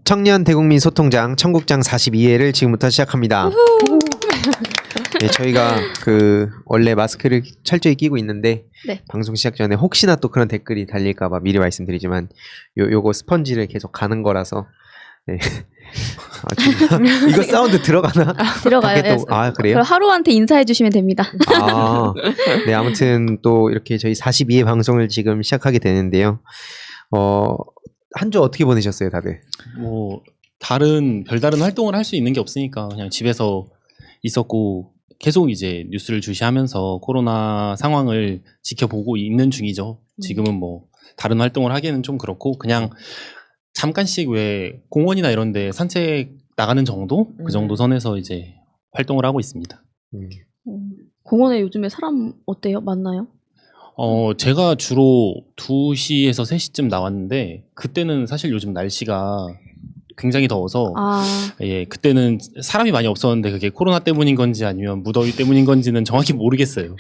청년 대국민 소통장 청국장 42회를 지금부터 시작합니다. 네, 저희가 원래 마스크를 철저히 끼고 있는데 네. 방송 시작 전에 혹시나 또 그런 댓글이 달릴까봐 미리 말씀드리지만 요거 스펀지를 계속 가는 거라서 네. 이거 사운드 들어가나? 들어가요. 또, 아 그래요? 하루한테 인사해 주시면 됩니다. 네, 아무튼 또 이렇게 저희 42회 방송을 지금 시작하게 되는데요. 한 주 어떻게 보내셨어요, 다들? 뭐 별다른 활동을 할 수 있는 게 없으니까 그냥 집에서 있었고 계속 이제 뉴스를 주시하면서 코로나 상황을 지켜보고 있는 중이죠. 지금은 뭐 다른 활동을 하기에는 좀 그렇고 그냥 잠깐씩 왜 공원이나 이런 데 산책 나가는 정도? 그 정도 선에서 이제 활동을 하고 있습니다. 공원에 요즘에 사람 어때요? 많나요? 제가 주로 2시에서 3시쯤 나왔는데 그때는 사실 요즘 날씨가 굉장히 더워서 예, 그때는 사람이 많이 없었는데 그게 코로나 때문인 건지 아니면 무더위 때문인 건지는 정확히 모르겠어요.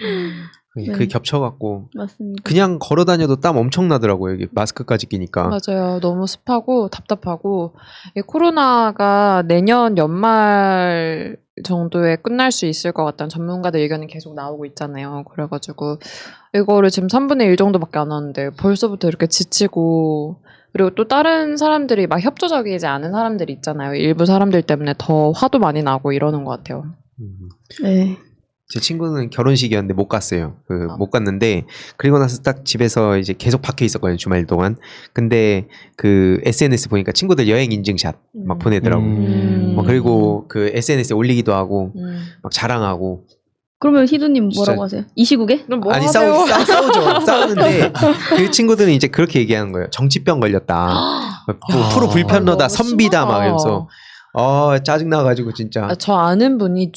그게 겹쳐갖고 맞습니다. 그냥 걸어다녀도 땀 엄청 나더라고요. 여기 마스크까지 끼니까. 맞아요. 너무 습하고 답답하고 코로나가 내년 연말 정도에 끝날 수 있을 것 같다는 전문가들 의견이 계속 나오고 있잖아요. 그래가지고 이거를 지금 3분의 1 정도밖에 안 왔는데 벌써부터 이렇게 지치고 그리고 또 다른 사람들이 막 협조적이지 않은 사람들이 있잖아요. 일부 사람들 때문에 더 화도 많이 나고 이러는 것 같아요. 네. 제 친구는 결혼식이었는데 못 갔어요. 못 갔는데 그리고 나서 딱 집에서 이제 계속 밖에 있었거든요. 주말 동안. 근데 SNS 보니까 친구들 여행 인증샷 막 보내더라고. 그리고 SNS에 올리기도 하고 막 자랑하고. 그러면 희두님 뭐라고 하세요? 이 시국에? 뭐 아니 하세요? 싸우죠. 싸우는데 그 친구들은 이제 그렇게 얘기하는 거예요. 정치병 걸렸다. 프로 불편러다. 선비다 막 이러면서. 짜증나가지고 진짜. 저 아는 분이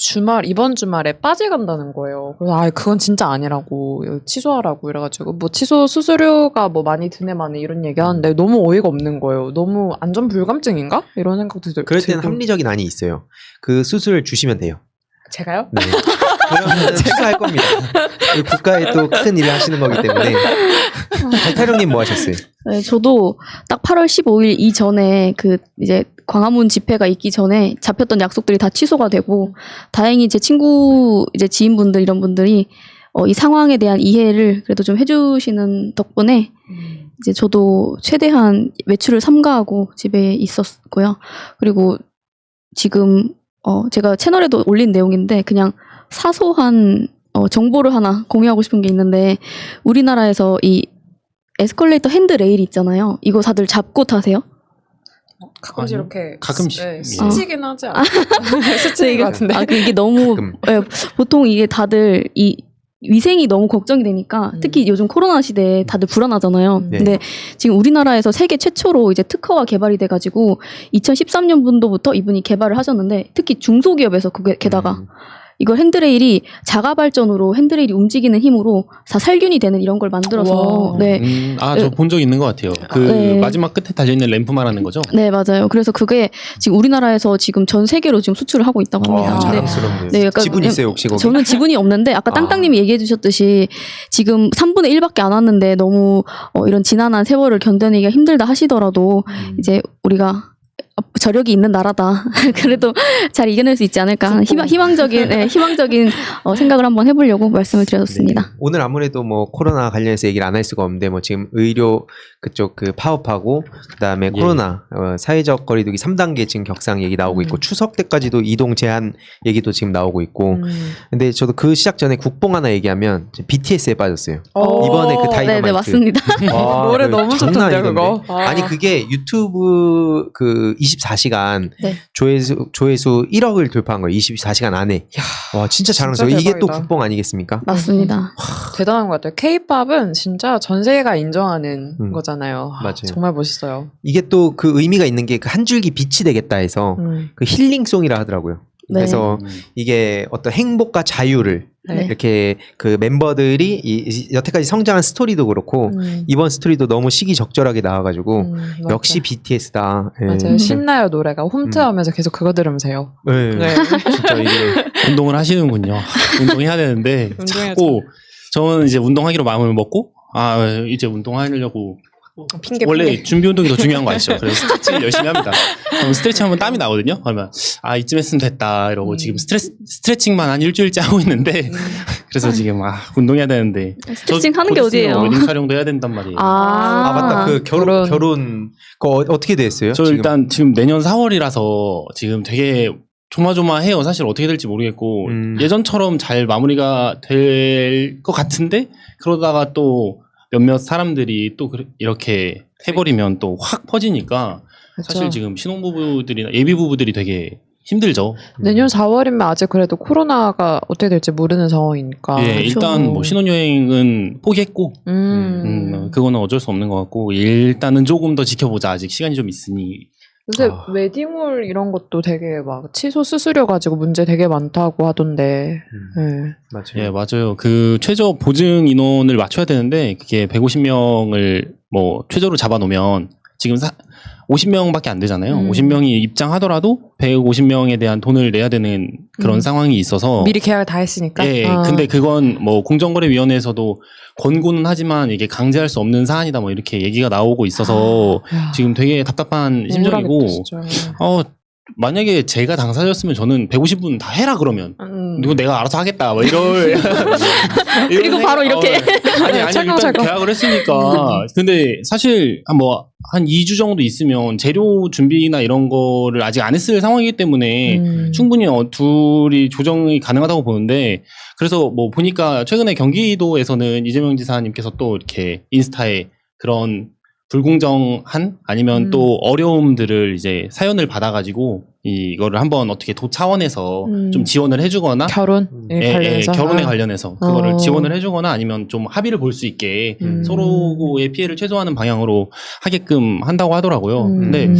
이번 주말에 빠지 간다는 거예요. 그래서 그건 진짜 아니라고 취소하라고 이래가지고 뭐 취소 수수료가 뭐 많이 드네 마네 이런 얘기하는데 너무 어이가 없는 거예요. 너무 안전 불감증인가? 이런 생각도 들고. 그럴 때는 합리적인 안이 있어요. 그 수수료를 주시면 돼요. 제가요? 네. 그러면 취소할 겁니다. 국가에 또 큰 일을 하시는 거기 때문에. 타령님 뭐 하셨어요? 네, 저도 딱 8월 15일 이전에 이제 광화문 집회가 있기 전에 잡혔던 약속들이 다 취소가 되고 다행히 제 친구 이제 지인분들 이런 분들이 이 상황에 대한 이해를 그래도 좀 해주시는 덕분에 이제 저도 최대한 외출을 삼가하고 집에 있었고요. 그리고 지금 제가 채널에도 올린 내용인데 그냥 사소한 정보를 하나 공유하고 싶은 게 있는데 우리나라에서 이 에스컬레이터 핸드레일 있잖아요. 이거 다들 잡고 타세요? 가끔씩 이렇게 가끔씩 스치긴 하지 않아요? 스치는 것 같은데. 이게 너무 보통 이게 다들 이 위생이 너무 걱정이 되니까 특히 요즘 코로나 시대에 다들 불안하잖아요. 네. 근데 지금 우리나라에서 세계 최초로 이제 특허가 개발이 돼가지고 2013년부터 이분이 개발을 하셨는데 특히 중소기업에서 그게 게다가 이걸 핸드레일이 자가 발전으로 핸드레일이 움직이는 힘으로 다 살균이 되는 이런 걸 만들어서 저 본 적 있는 것 같아요. 마지막 끝에 달려있는 램프 말하는 거죠? 네, 맞아요. 그래서 그게 지금 우리나라에서 지금 전 세계로 지금 수출을 하고 있다고 합니다. 자랑스럽네요. 네, 약간 지분 있어요 혹시 거기? 저는 지분이 없는데 아까 땅땅님이 얘기해 주셨듯이 지금 3분의 1밖에 안 왔는데 너무 이런 지난한 세월을 견뎌내기가 힘들다 하시더라도 이제 우리가 저력이 있는 나라다. 그래도 잘 이겨낼 수 있지 않을까 하는 희망적인 생각을 한번 해보려고 말씀을 드렸습니다. 네. 오늘 아무래도 뭐 코로나 관련해서 얘기를 안 할 수가 없는데 뭐 지금 의료 그쪽 파업하고 그다음에 코로나 사회적 거리두기 3단계 지금 격상 얘기 나오고 있고 추석 때까지도 이동 제한 얘기도 지금 나오고 있고 근데 저도 그 시작 전에 국뽕 하나 얘기하면 BTS에 빠졌어요. 이번에 다이너마이트. 네, 맞습니다. 노래 너무 좋던데 그거. 아니 그게 유튜브 24시간 조회수 1억을 돌파한 거예요. 24시간 안에. 와 진짜 자랑스러워. 이게 또 국뽕 아니겠습니까? 맞습니다. 대단한 것 같아요. K-팝은 진짜 전 세계가 인정하는 거잖아요. 맞아요. 정말 멋있어요. 이게 또 그 의미가 있는 게 한 줄기 빛이 되겠다 해서 그 힐링송이라 하더라고요. 네. 그래서 이게 어떤 행복과 자유를 이렇게 그 멤버들이 여태까지 성장한 스토리도 그렇고 이번 스토리도 너무 시기적절하게 나와가지고 역시 BTS다. 맞아요. 신나요 노래가 홈트하면서 계속 그거 들으면서 해요. 네. 진짜 이게 운동을 하시는군요. 운동해야 되는데 자꾸 저는 이제 운동하기로 마음을 먹고 이제 운동하려고 핑계 원래 핑계. 준비 운동이 더 중요한 거 아시죠? 그래서 스트레칭을 열심히 합니다. 그럼 스트레칭 하면 땀이 나거든요. 그러면 이쯤 했으면 됐다 이러고 지금 스트레칭만 한 일주일째 하고 있는데 그래서 지금 운동해야 되는데 스트레칭 하는 게 곧 있으면 어디예요? 웨딩 촬영도 해야 된단 말이에요. 아, 맞다. 그 그런- 결혼 그거 어떻게 됐어요? 저 지금? 일단 지금 내년 4월이라서 지금 되게 조마조마해요. 사실 어떻게 될지 모르겠고 예전처럼 잘 마무리가 될 것 같은데 그러다가 또 몇몇 사람들이 또 이렇게 해버리면 또 확 퍼지니까 사실 그렇죠. 지금 신혼부부들이나 예비부부들이 되게 힘들죠. 내년 4월이면 아직 그래도 코로나가 어떻게 될지 모르는 상황이니까. 예, 그렇죠. 일단 뭐 신혼여행은 포기했고 그거는 어쩔 수 없는 것 같고 일단은 조금 더 지켜보자. 아직 시간이 좀 있으니. 요새 웨딩홀 이런 것도 되게 막 취소 수수료 가지고 문제 되게 많다고 하던데. 네. 맞아요. 예, 맞아요. 그 최저 보증 인원을 맞춰야 되는데 그게 150명을 뭐 최저로 잡아놓으면 지금 50명밖에 안 되잖아요. 50명이 입장하더라도 150명에 대한 돈을 내야 되는 그런 상황이 있어서 미리 계약을 다 했으니까. 예, 근데 그건 뭐 공정거래위원회에서도 권고는 하지만 이게 강제할 수 없는 사안이다 뭐 이렇게 얘기가 나오고 있어서 야, 지금 되게 답답한 심정이고 우울하겠다, 진짜. 만약에 제가 당사자였으면 저는 150분 다 해라 그러면 이거 내가 알아서 하겠다 뭐 그리고 바로 이렇게. 아니 일단 차근차근. 계약을 했으니까 근데 사실 한 2주 정도 있으면 재료 준비나 이런 거를 아직 안 했을 상황이기 때문에 충분히 둘이 조정이 가능하다고 보는데 그래서 뭐 보니까 최근에 경기도에서는 이재명 지사님께서 또 이렇게 인스타에 그런 불공정한 아니면 또 어려움들을 이제 사연을 받아가지고 이거를 한번 어떻게 도 차원에서 좀 지원을 해주거나 결혼 관련해서 결혼에 관련해서 그거를 지원을 해주거나 아니면 좀 합의를 볼 수 있게 서로의 피해를 최소화하는 방향으로 하게끔 한다고 하더라고요. 근데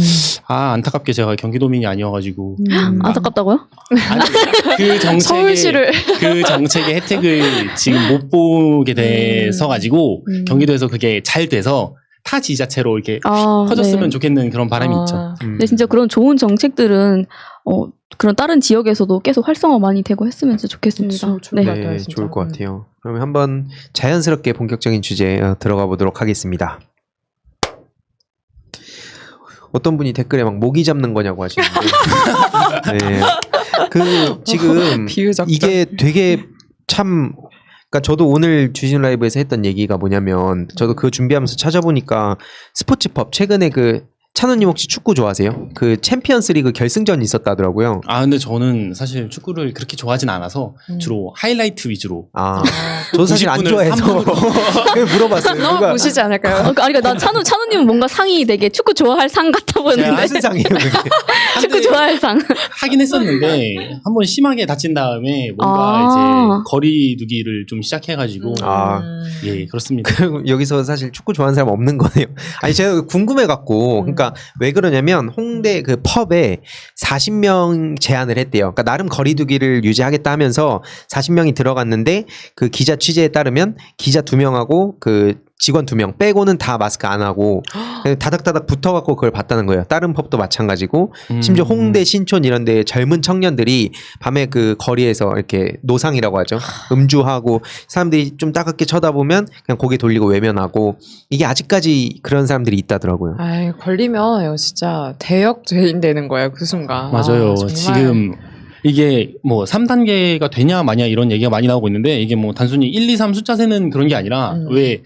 안타깝게 제가 경기도민이 아니어가지고 안타깝다고요? 아니, 서울시를 그 정책의 혜택을 지금 못 보게 돼서 가지고 경기도에서 그게 잘 돼서 타 지자체로 이렇게 퍼졌으면 네. 좋겠는 그런 바람이 있죠. 근데 진짜 그런 좋은 정책들은 그런 다른 지역에서도 계속 활성화 많이 되고 했으면 진짜 좋겠습니다. 좋을 것 네. 같아요, 네, 진짜. 좋을 것 같아요. 그러면 한번 자연스럽게 본격적인 주제 들어가 보도록 하겠습니다. 어떤 분이 댓글에 막 모기 잡는 거냐고 하시는데, 네, 그 지금 비유적자. 이게 되게 참. 그러니까 저도 오늘 주신 라이브에서 했던 얘기가 뭐냐면 저도 그거 준비하면서 찾아보니까 스포츠법 최근에 그 찬호님 혹시 축구 좋아하세요? 그 챔피언스 리그 결승전이 있었다더라고요. 근데 저는 사실 축구를 그렇게 좋아하진 않아서 주로 하이라이트 위주로. 저도 사실 안 90분을 좋아해서 그냥 물어봤어요. 너무 누가 보시지 않을까요? 아니, 그러니까 나 찬우님은 뭔가 상이 되게 축구 좋아할 상 같아 보였는데. 무슨 상이에요 그게? 축구 좋아할 상. 하긴 했었는데 한번 심하게 다친 다음에 뭔가 이제 거리 두기를 좀 시작해가지고 예 그렇습니다. 여기서 사실 축구 좋아하는 사람 없는 거네요. 아니 제가 궁금해갖고 그러니까 왜 그러냐면 홍대 그 펍에 40명 제한을 했대요. 그러니까 나름 거리두기를 유지하겠다 하면서 40명이 들어갔는데 그 기자 취재에 따르면 기자 2명하고 그 직원 2명 빼고는 다 마스크 안 하고 다닥다닥 붙어갖고 그걸 봤다는 거예요. 다른 펍도 마찬가지고 심지어 홍대 신촌 이런 데 젊은 청년들이 밤에 그 거리에서 이렇게 노상이라고 하죠. 음주하고 사람들이 좀 따갑게 쳐다보면 그냥 고개 돌리고 외면하고 이게 아직까지 그런 사람들이 있다더라고요. 아이, 걸리면 진짜 대역 죄인 되는 거예요, 그 순간. 맞아요. 정말. 지금 이게 뭐 3단계가 되냐 마냐 이런 얘기가 많이 나오고 있는데 이게 뭐 단순히 1, 2, 3 숫자 세는 그런 게 아니라 왜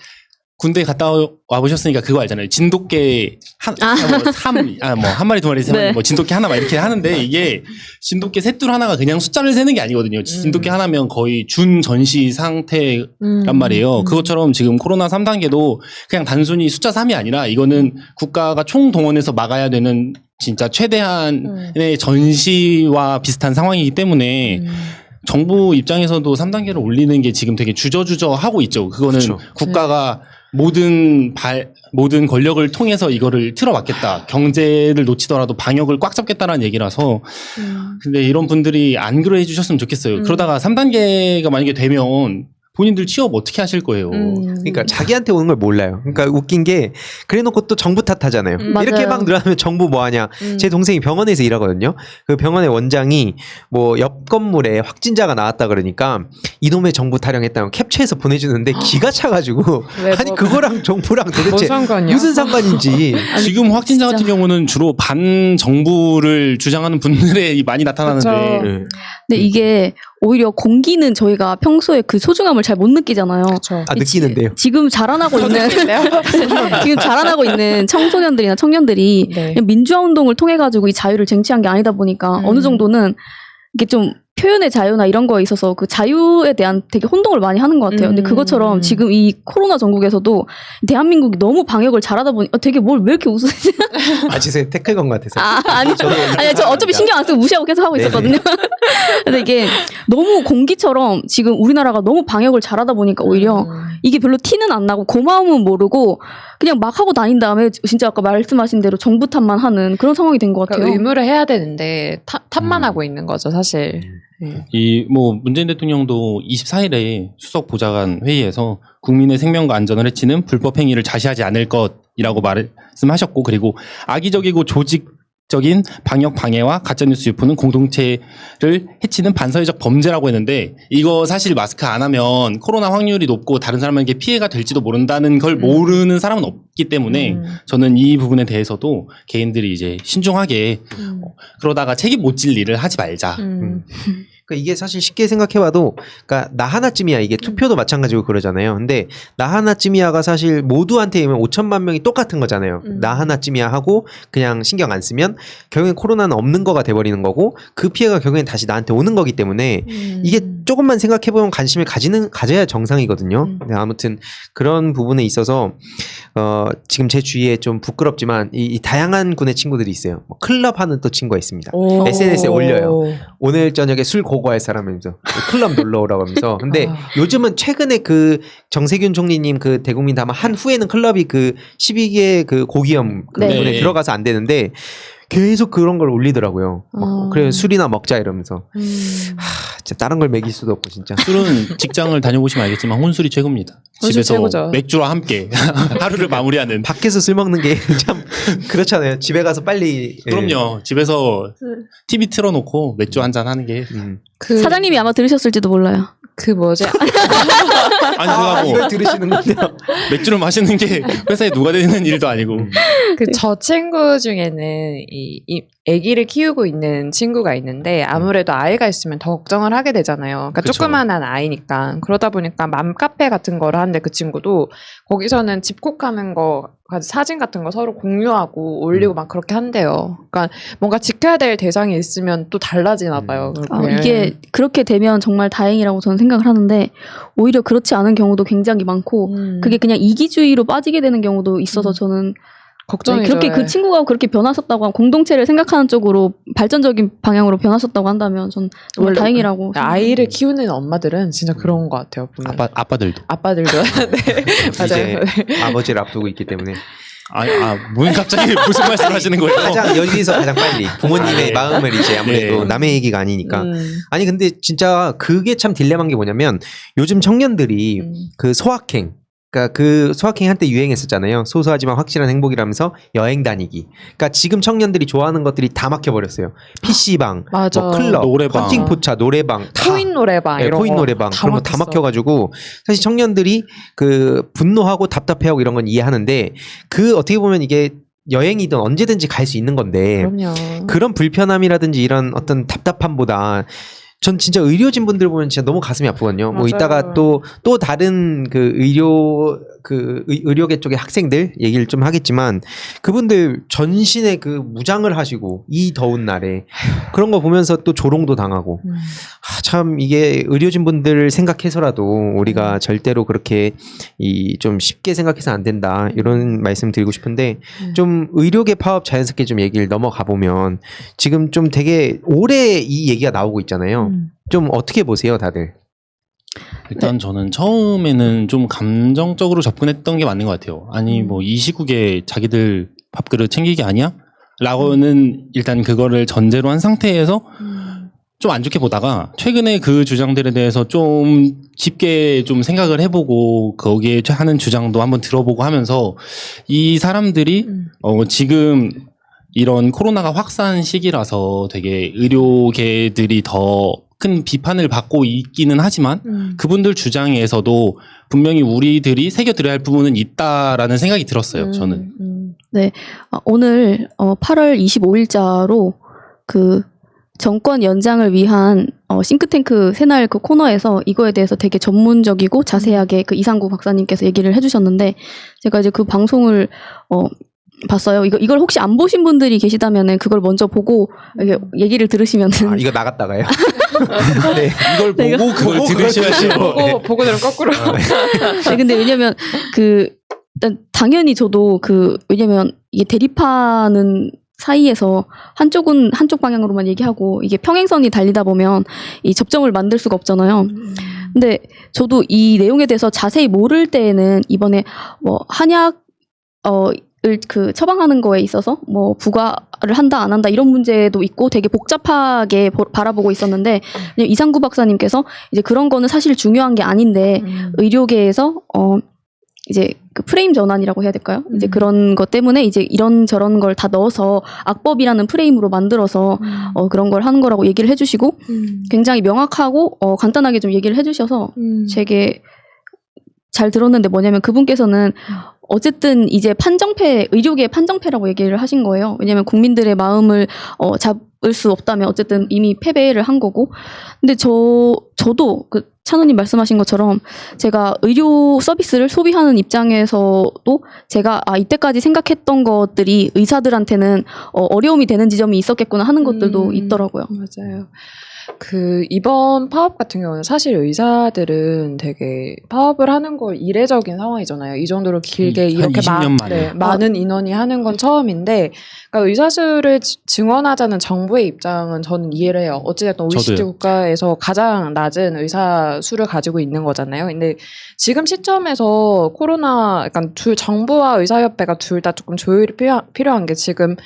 군대 갔다 와 보셨으니까 그거 알잖아요. 진돗개 한 마리 두 마리 세 마리 네. 뭐 진돗개 하나 막 이렇게 하는데 이게 진돗개 셋둘 하나가 그냥 숫자를 세는 게 아니거든요. 진돗개 하나면 거의 준 전시 상태란 말이에요. 그것처럼 지금 코로나 3단계도 그냥 단순히 숫자 3이 아니라 이거는 국가가 총동원해서 막아야 되는 진짜 최대한의 전시와 비슷한 상황이기 때문에 정부 입장에서도 3단계를 올리는 게 지금 되게 주저주저 하고 있죠. 그거는 그쵸. 국가가 모든 권력을 통해서 이거를 틀어막겠다. 경제를 놓치더라도 방역을 꽉 잡겠다라는 얘기라서. 근데 이런 분들이 안 그래 주셨으면 좋겠어요. 그러다가 3단계가 만약에 되면 본인들 취업 어떻게 하실 거예요? 그러니까 자기한테 오는 걸 몰라요. 그러니까 웃긴 게 그래놓고 또 정부 탓하잖아요. 이렇게 맞아요. 막 늘어나면 정부 뭐 하냐. 제 동생이 병원에서 일하거든요. 그 병원의 원장이 뭐 옆 건물에 확진자가 나왔다 그러니까 이놈의 정부 타령했다고 캡처해서 보내주는데 기가 차가지고 왜 아니 뭐- 그거랑 정부랑 뭐 도대체 상관이야? 무슨 상관인지. 지금 확진자 진짜. 같은 경우는 주로 반 정부를 주장하는 분들이 많이 나타나는데 그쵸. 네. 근데 이게 오히려 공기는 저희가 평소에 그 소중함을 잘 못 느끼잖아요. 그렇죠. 아 느끼는데요. 지금 자라나고 있는 지금 자라나고 있는 청소년들이나 청년들이 네. 그냥 민주화 운동을 통해 가지고 이 자유를 쟁취한 게 아니다 보니까 어느 정도는 이게 좀 표현의 자유나 이런 거에 있어서 그 자유에 대한 되게 혼동을 많이 하는 것 같아요. 근데 그것처럼 지금 이 코로나 전국에서도 대한민국이 너무 방역을 잘하다 보니 되게 뭘 왜 이렇게 웃으시지? 아 죄송해요. 태클 건 것 같아서. 아니 저 어차피 신경 안 쓰고 무시하고 계속 하고 네네. 있었거든요. 근데 이게 너무 공기처럼 지금 우리나라가 너무 방역을 잘하다 보니까 오히려 이게 별로 티는 안 나고 고마움은 모르고 그냥 막 하고 다닌 다음에 진짜 아까 말씀하신 대로 정부 탓만 하는 그런 상황이 된 것 같아요. 그러니까 의무를 해야 되는데 탓만 하고 있는 거죠, 사실. 네. 이 뭐 문재인 대통령도 24일에 수석 보좌관 회의에서 국민의 생명과 안전을 해치는 불법 행위를 자시하지 않을 것이라고 말씀하셨고 그리고 악의적이고 조직적인 방역 방해와 가짜뉴스 유포는 공동체를 해치는 반사회적 범죄라고 했는데 이거 사실 마스크 안 하면 코로나 확률이 높고 다른 사람에게 피해가 될지도 모른다는 걸 모르는 사람은 없기 때문에 저는 이 부분에 대해서도 개인들이 이제 신중하게 그러다가 책임 못 질 일을 하지 말자. 그러니까 이게 사실 쉽게 생각해봐도, 그러니까 나 하나쯤이야. 이게 투표도 마찬가지고 그러잖아요. 근데 나 하나쯤이야가 사실 모두한테 5천만 명이 똑같은 거잖아요. 나 하나쯤이야 하고 그냥 신경 안 쓰면 결국엔 코로나는 없는 거가 돼버리는 거고 그 피해가 결국엔 다시 나한테 오는 거기 때문에 이게 조금만 생각해보면 관심을 가져야 정상이거든요. 근데 아무튼 그런 부분에 있어서 지금 제 주위에 좀 부끄럽지만 이 다양한 군의 친구들이 있어요. 뭐 클럽 하는 또 친구가 있습니다. SNS에 올려요. 오늘 저녁에 술 고고할 사람이면서 클럽 놀러 오라고 하면서. 근데 요즘은 최근에 그 정세균 총리님 그 대국민 담화 한 후에는 클럽이 그 12개 그 고위험 그 네. 부분에 들어가서 안 되는데 계속 그런 걸 올리더라고요. 막 그래 술이나 먹자 이러면서. 진짜 다른 걸 먹일 수도 없고 진짜. 술은 직장을 다녀보시면 알겠지만 혼술이 최고입니다. 혼술 집에서 최고죠. 맥주와 함께 하루를 마무리하는. 밖에서 술 먹는 게 참 그렇잖아요. 집에 가서 빨리. 예. 그럼요. 집에서 TV 틀어놓고 맥주 한잔 하는 게. 그, 사장님이 아마 들으셨을지도 몰라요. 그 뭐지? 아니 그거하고 이걸 들으시는군요. 맥주를 마시는 게 회사에 누가 되는 일도 아니고. 그 저 친구 중에는 이 아기를 키우고 있는 친구가 있는데 아무래도 아이가 있으면 더 걱정을 하게 되잖아요. 그러니까 그쵸. 조그만한 아이니까. 그러다 보니까 맘카페 같은 거를 하는데 그 친구도 거기서는 집콕하는 거 사진 같은 거 서로 공유하고 올리고 막 그렇게 한대요. 그러니까 뭔가 지켜야 될 대상이 있으면 또 달라지나 봐요. 그렇게. 이게 그렇게 되면 정말 다행이라고 저는 생각을 하는데 오히려 그렇지 않은 경우도 굉장히 많고 그게 그냥 이기주의로 빠지게 되는 경우도 있어서 저는 걱정이죠. 그렇게 그 친구가 그렇게 변하셨다고 공동체를 생각하는 쪽으로 발전적인 방향으로 변하셨다고 한다면 전 정말 원래 다행이라고 아이를 키우는 엄마들은 진짜 그런 것 같아요. 보면. 아빠들도. 아빠들도 네. 이제 맞아요. 아버지를 앞두고 있기 때문에 뭐 갑자기 무슨 말씀을 하시는 거예요? 가장 여기서 가장 빨리 부모님의 네. 마음을 이제 아무래도 네. 남의 얘기가 아니니까. 음. 아니 근데 진짜 그게 참 딜레마인 게 뭐냐면 요즘 청년들이 그 소확행, 그러니까 그 소확행 한때 유행했었잖아요. 소소하지만 확실한 행복이라면서 여행 다니기. 그러니까 지금 청년들이 좋아하는 것들이 다 막혀버렸어요. PC방, 맞아. 뭐 클럽, 노래방. 헌팅포차, 노래방, 다. 코인 노래방 네, 이런 코인 거 노래방 다 그런 거 다 막혔어. 막혀가지고 사실 청년들이 그 분노하고 답답해하고 이런 건 이해하는데 그 어떻게 보면 이게 여행이든 언제든지 갈 수 있는 건데 그럼요. 그런 불편함이라든지 이런 어떤 답답함보다 전 진짜 의료진 분들 보면 진짜 너무 가슴이 아프거든요. 뭐 맞아요. 이따가 또 다른 그 의료계 쪽의 학생들 얘기를 좀 하겠지만 그분들 전신에 그 무장을 하시고 이 더운 날에 그런 거 보면서 또 조롱도 당하고 참 이게 의료진 분들을 생각해서라도 우리가 절대로 그렇게 좀 쉽게 생각해서 안 된다 이런 말씀 드리고 싶은데 좀 의료계 파업 자연스럽게 좀 얘기를 넘어가 보면 지금 좀 되게 오래 이 얘기가 나오고 있잖아요. 좀 어떻게 보세요, 다들? 일단 저는 처음에는 좀 감정적으로 접근했던 게 맞는 것 같아요. 아니 뭐 이 시국에 자기들 밥그릇 챙기기 아니야? 라고는 일단 그거를 전제로 한 상태에서 좀 안 좋게 보다가 최근에 그 주장들에 대해서 좀 깊게 좀 생각을 해보고 거기에 하는 주장도 한번 들어보고 하면서 이 사람들이 지금 이런 코로나가 확산 시기라서 되게 의료계들이 더 큰 비판을 받고 있기는 하지만 그분들 주장에서도 분명히 우리들이 새겨들어야 할 부분은 있다라는 생각이 들었어요. 저는. 오늘 8월 25일자로 그 정권 연장을 위한 싱크탱크 새날 그 코너에서 이거에 대해서 되게 전문적이고 자세하게 그 이상구 박사님께서 얘기를 해주셨는데 제가 이제 그 방송을 봤어요. 이걸 혹시 안 보신 분들이 계시다면은 그걸 먼저 보고 이렇게 얘기를 들으시면은 이거 나갔다가요? 네. 이걸 내가- 보고 그걸 보고 들으셔야죠. 그걸 보고 들으면 거꾸로. 아니, 근데 왜냐면 일단 당연히 저도 왜냐면 이게 대립하는 사이에서 한쪽은 한쪽 방향으로만 얘기하고 이게 평행선이 달리다 보면 이 접점을 만들 수가 없잖아요. 근데 저도 이 내용에 대해서 자세히 모를 때에는 이번에 뭐 한약 을 처방하는 거에 있어서 뭐 부과를 한다 안 한다 이런 문제도 있고 되게 복잡하게 바라보고 있었는데 그냥 이상구 박사님께서 이제 그런 거는 사실 중요한 게 아닌데 의료계에서 이제 그 프레임 전환이라고 해야 될까요? 이제 그런 것 때문에 이제 이런 저런 걸 다 넣어서 악법이라는 프레임으로 만들어서 그런 걸 하는 거라고 얘기를 해주시고 굉장히 명확하고 간단하게 좀 얘기를 해주셔서 되게 잘 들었는데 뭐냐면 그분께서는 어쨌든 이제 의료계 판정패라고 얘기를 하신 거예요. 왜냐면 국민들의 마음을 잡을 수 없다면 어쨌든 이미 패배를 한 거고. 근데 저도 그 찬호님 말씀하신 것처럼 제가 의료 서비스를 소비하는 입장에서도 제가 이때까지 생각했던 것들이 의사들한테는 어려움이 되는 지점이 있었겠구나 하는 것들도 있더라고요. 맞아요. 이번 파업 같은 경우는 사실 의사들은 되게 파업을 하는 걸 이례적인 상황이잖아요. 이 정도로 길게 한 이렇게 20년 만에. 많은 인원이 하는 건 처음인데, 그러니까 의사수를 증원하자는 정부의 입장은 저는 이해를 해요. 어찌됐든 OECD 저도요. 국가에서 가장 낮은 의사 수를 가지고 있는 거잖아요. 근데 지금 시점에서 그러니까 정부와 의사협회가 둘 다 조금 조율이 필요한 게 지금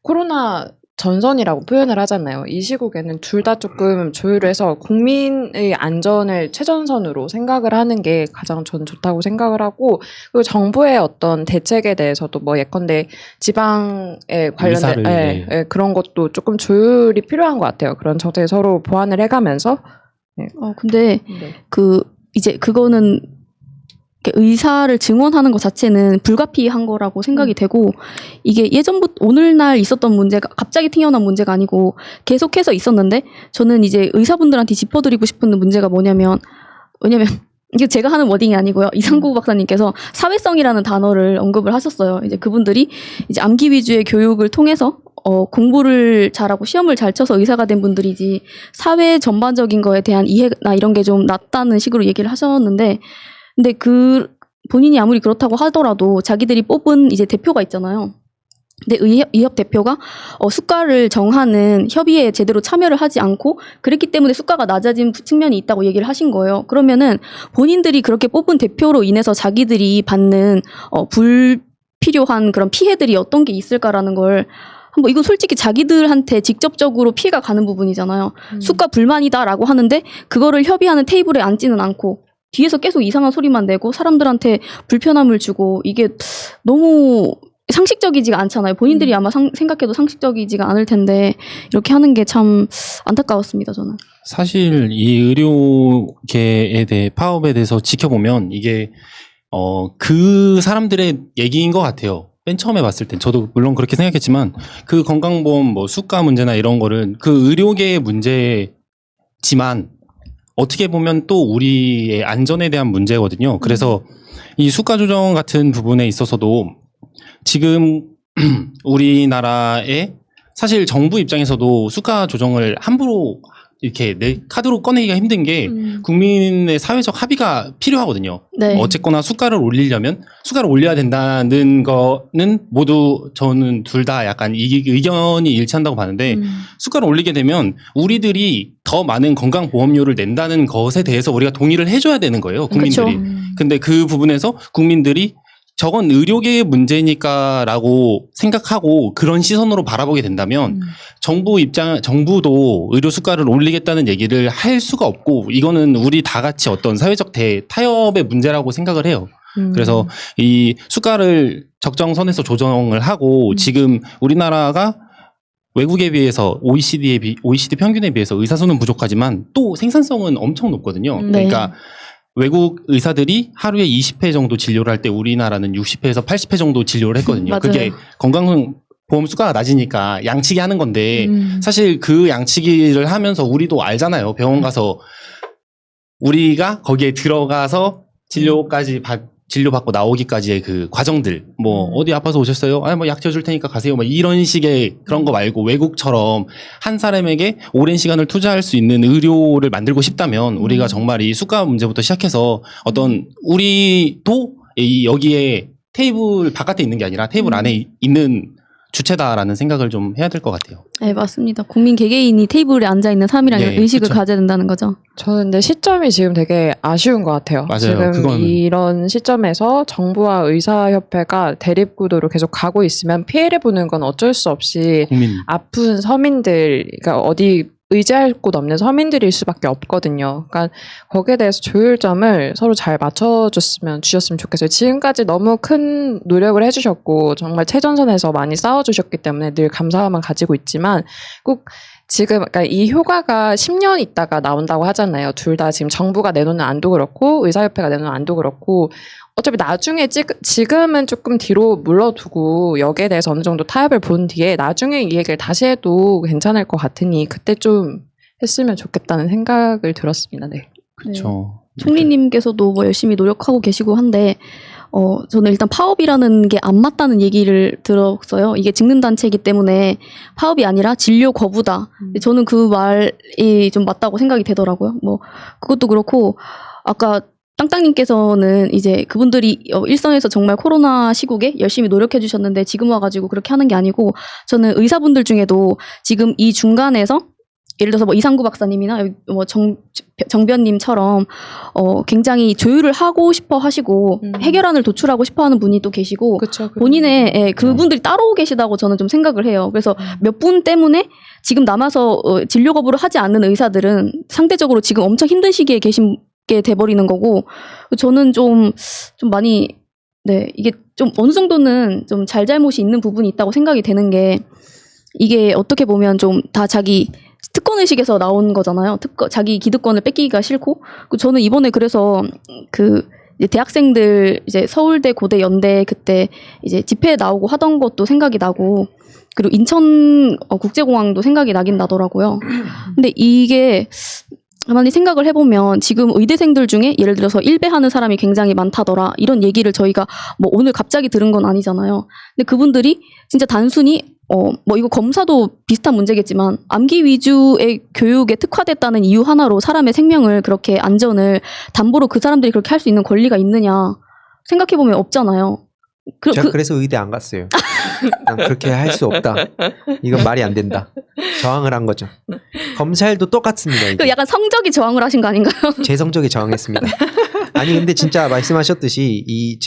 코로나 전선이라고 표현을 하잖아요. 이 시국에는 둘 다 조금 조율을 해서 국민의 안전을 최전선으로 생각을 하는 게 가장 저는 좋다고 생각을 하고, 그리고 정부의 어떤 대책에 대해서도 뭐 예컨대 지방에 관련된 그런 것도 조금 조율이 필요한 것 같아요. 그런 정책을 서로 보완을 해가면서. 근데 이제 그거는 의사를 증원하는 것 자체는 불가피한 거라고 생각이 되고 이게 예전부터 오늘날 있었던 문제가 갑자기 튀어나온 문제가 아니고 계속해서 있었는데 저는 이제 의사분들한테 짚어드리고 싶은 문제가 뭐냐면 왜냐면 이게 제가 하는 워딩이 아니고요. 이상구 박사님께서 사회성이라는 단어를 언급을 하셨어요. 이제 그분들이 이제 암기 위주의 교육을 통해서 공부를 잘하고 시험을 잘 쳐서 의사가 된 분들이지 사회 전반적인 거에 대한 이해나 이런 게 좀 낮다는 식으로 얘기를 하셨는데 근데 본인이 아무리 그렇다고 하더라도 자기들이 뽑은 이제 대표가 있잖아요. 근데 의협 대표가 수가를 정하는 협의회에 제대로 참여를 하지 않고 그랬기 때문에 수가가 낮아진 측면이 있다고 얘기를 하신 거예요. 그러면은 본인들이 그렇게 뽑은 대표로 인해서 자기들이 받는 불필요한 그런 피해들이 어떤 게 있을까라는 걸 한번 이거 솔직히 자기들한테 직접적으로 피해가 가는 부분이잖아요. 수가 불만이다라고 하는데 그거를 협의하는 테이블에 앉지는 않고 뒤에서 계속 이상한 소리만 내고 사람들한테 불편함을 주고 이게 너무 상식적이지가 않잖아요. 본인들이 아마 생각해도 상식적이지가 않을 텐데 이렇게 하는 게 참 안타까웠습니다. 저는. 사실 이 의료계에 대해 파업에 대해서 지켜보면 이게 그 사람들의 얘기인 것 같아요. 맨 처음에 봤을 땐 저도 물론 그렇게 생각했지만 그 건강보험 뭐 수가 문제나 이런 거를 그 의료계의 문제지만 어떻게 보면 또 우리의 안전에 대한 문제거든요. 그래서 이 수가 조정 같은 부분에 있어서도 지금 우리나라의 사실 정부 입장에서도 수가 조정을 함부로 이렇게 내 카드로 꺼내기가 힘든 게 국민의 사회적 합의가 필요하거든요. 네. 어쨌거나 수가를 올리려면 수가를 올려야 된다는 거는 모두 저는 둘 다 약간 의견이 일치한다고 봤는데 수가를 올리게 되면 우리들이 더 많은 건강보험료를 낸다는 것에 대해서 우리가 동의를 해줘야 되는 거예요. 국민들이. 그쵸. 근데 그 부분에서 국민들이 저건 의료계의 문제니까라고 생각하고 그런 시선으로 바라보게 된다면 정부도 의료 수가를 올리겠다는 얘기를 할 수가 없고 이거는 우리 다 같이 어떤 사회적 타협의 문제라고 생각을 해요. 그래서 이 수가를 적정선에서 조정을 하고 지금 우리나라가 외국에 비해서 OECD 평균에 비해서 의사수는 부족하지만 또 생산성은 엄청 높거든요. 네. 그러니까 외국 의사들이 하루에 20회 정도 진료를 할 때 우리나라는 60회에서 80회 정도 진료를 했거든요. 맞아요. 그게 건강보험 수가가 낮으니까 양치기 하는 건데 사실 그 양치기를 하면서 우리도 알잖아요. 병원 가서 우리가 거기에 들어가서 진료받고 나오기까지의 그 과정들, 뭐, 어디 아파서 오셨어요? 뭐 약 지어줄 테니까 가세요. 뭐 이런 식의 그런 거 말고 외국처럼 한 사람에게 오랜 시간을 투자할 수 있는 의료를 만들고 싶다면 우리가 정말 이 수가 문제부터 시작해서 어떤 우리도 여기에 테이블 바깥에 있는 게 아니라 테이블 안에 있는 주체다라는 생각을 좀 해야 될 것 같아요. 네, 맞습니다. 국민 개개인이 테이블에 앉아있는 사람이라는 네, 의식을 그쵸. 가져야 된다는 거죠. 저는 근데 시점이 지금 되게 아쉬운 것 같아요. 맞아요. 지금 그거는. 이런 시점에서 정부와 의사협회가 대립구도로 계속 가고 있으면 피해를 보는 건 어쩔 수 없이 국민. 아픈 서민들, 그러니까 어디 의지할 곳 없는 서민들일 수밖에 없거든요. 그러니까 거기에 대해서 조율점을 서로 잘 주셨으면 좋겠어요. 지금까지 너무 큰 노력을 해주셨고 정말 최전선에서 많이 싸워주셨기 때문에 늘 감사함만 가지고 있지만 꼭 지금 그러니까 이 효과가 10년 있다가 나온다고 하잖아요. 둘 다 지금 정부가 내놓는 안도 그렇고 의사협회가 내놓는 안도 그렇고 어차피 나중에 지금은 조금 뒤로 물러두고 여기에 대해서 어느 정도 타협을 본 뒤에 나중에 이 얘기를 다시 해도 괜찮을 것 같으니 그때 좀 했으면 좋겠다는 생각을 들었습니다. 네. 그렇죠. 총리님께서도 뭐 열심히 노력하고 계시고 한데 저는 일단 파업이라는 게 안 맞다는 얘기를 들었어요. 이게 직능단체이기 때문에 파업이 아니라 진료 거부다. 저는 그 말이 좀 맞다고 생각이 되더라고요. 뭐 그것도 그렇고 아까 땅땅님께서는 이제 그분들이 일선에서 정말 코로나 시국에 열심히 노력해 주셨는데 지금 와가지고 그렇게 하는 게 아니고 저는 의사분들 중에도 지금 이 중간에서 예를 들어서 뭐 이상구 박사님이나 여기 뭐 정변님처럼 굉장히 조율을 하고 싶어 하시고 해결안을 도출하고 싶어 하는 분이 또 계시고 그렇죠. 본인의 그분들이 따로 계시다고 저는 좀 생각을 해요. 그래서 몇 분 때문에 지금 남아서 진료 거부를 하지 않는 의사들은 상대적으로 지금 엄청 힘든 시기에 계시게 돼버리는 거고 저는 좀 많이 네 이게 좀 어느 정도는 좀 잘잘못이 있는 부분이 있다고 생각이 되는 게 이게 어떻게 보면 좀 다 자기 특권 의식에서 나온 거잖아요. 자기 기득권을 뺏기기가 싫고 저는 이번에 그래서 이제 대학생들 이제 서울대, 고대, 연대 그때 이제 집회에 나오고 하던 것도 생각이 나고 그리고 인천 국제공항도 생각이 나긴 나더라고요. 근데 이게 가만히 생각을 해보면 지금 의대생들 중에 예를 들어서 일배하는 사람이 굉장히 많다더라 이런 얘기를 저희가 뭐 오늘 갑자기 들은 건 아니잖아요. 근데 그분들이 진짜 단순히 뭐 이거 검사도 비슷한 문제겠지만 암기 위주의 교육에 특화됐다는 이유 하나로 사람의 생명을 그렇게 안전을 담보로 그 사람들이 그렇게 할 수 있는 권리가 있느냐 생각해보면 없잖아요. 제가 그래서 의대 안 갔어요. 난 그렇게 할 수 없다. 이건 말이 안 된다. 저항을 한 거죠. 검찰도 똑같습니다. 이게. 약간 성적이 저항을 하신 거 아닌가요? 제 성적에 저항했습니다. 아니 근데 진짜 말씀하셨듯이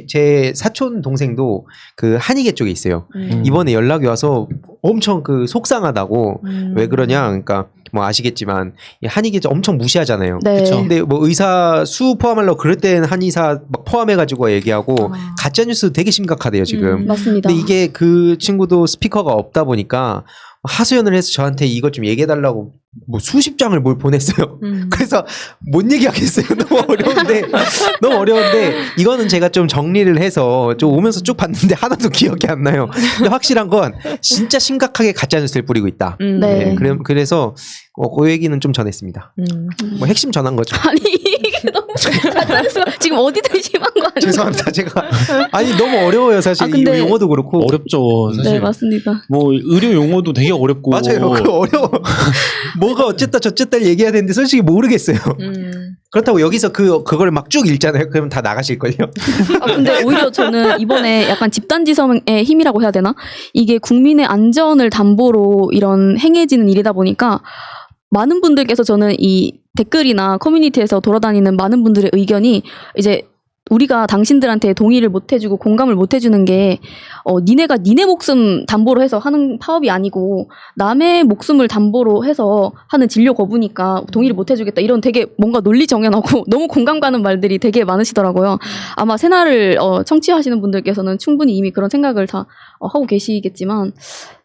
제 사촌 동생도 그 한의계 쪽에 있어요. 이번에 연락이 와서 엄청 속상하다고 왜 그러냐 그러니까 뭐 아시겠지만 이 한의계 엄청 무시하잖아요. 네. 그쵸. 근데 뭐 의사 수 포함하려고 그럴 때는 한의사 막 포함해가지고 얘기하고 가짜 뉴스 되게 심각하대요 지금. 맞습니다. 근데 이게 그 친구도 스피커가 없다 보니까 하소연을 해서 저한테 이것 좀 얘기해달라고 뭐 수십 장을 뭘 보냈어요. 그래서 못 얘기하겠어요. 너무 어려운데 이거는 제가 좀 정리를 해서 좀 오면서 쭉 봤는데 하나도 기억이 안 나요. 근데 확실한 건 진짜 심각하게 가짜 뉴스를 뿌리고 있다. 네. 그래서 그 얘기는 좀 전했습니다. 뭐 핵심 전한 거죠. 아니 이게 너무 지금 어디든 심한 거 아니에요? 죄송합니다. 제가 아니 너무 어려워요 사실. 근데- 이 용어도 그렇고 어렵죠. 사실. 네 맞습니다. 뭐 의료 용어도 되게 어렵고. 맞아요. 그거 어려워. 뭐가 어쨌다 저쨌다 얘기해야 되는데 솔직히 모르겠어요. 그렇다고 여기서 그걸 막 쭉 읽잖아요. 그러면 다 나가실걸요. 근데 오히려 저는 이번에 약간 집단지성의 힘이라고 해야 되나? 이게 국민의 안전을 담보로 이런 행해지는 일이다 보니까 많은 분들께서 저는 이 댓글이나 커뮤니티에서 돌아다니는 많은 분들의 의견이 이제 우리가 당신들한테 동의를 못 해주고 공감을 못 해주는 게 니네가 니네 목숨 담보로 해서 하는 파업이 아니고 남의 목숨을 담보로 해서 하는 진료 거부니까 동의를 못 해주겠다 이런 되게 뭔가 논리 정연하고 너무 공감 가는 말들이 되게 많으시더라고요. 아마 새날을 청취하시는 분들께서는 충분히 이미 그런 생각을 다 하고 계시겠지만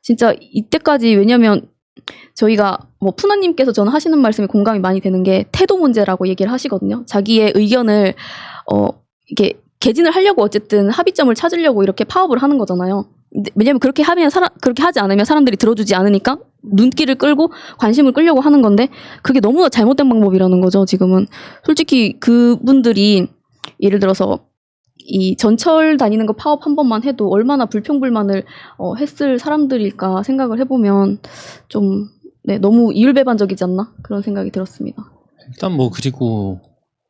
진짜 이때까지 왜냐면 저희가 뭐 푸나님께서 저는 하시는 말씀에 공감이 많이 되는 게 태도 문제라고 얘기를 하시거든요. 자기의 의견을 이게 개진을 하려고 어쨌든 합의점을 찾으려고 이렇게 파업을 하는 거잖아요. 왜냐면 그렇게 그렇게 하지 않으면 사람들이 들어주지 않으니까 눈길을 끌고 관심을 끌려고 하는 건데 그게 너무나 잘못된 방법이라는 거죠. 지금은 솔직히 그분들이 예를 들어서 이 전철 다니는 거 파업 한 번만 해도 얼마나 불평불만을 했을 사람들일까 생각을 해보면 좀 너무 이율배반적이지 않나 그런 생각이 들었습니다. 일단 뭐 그리고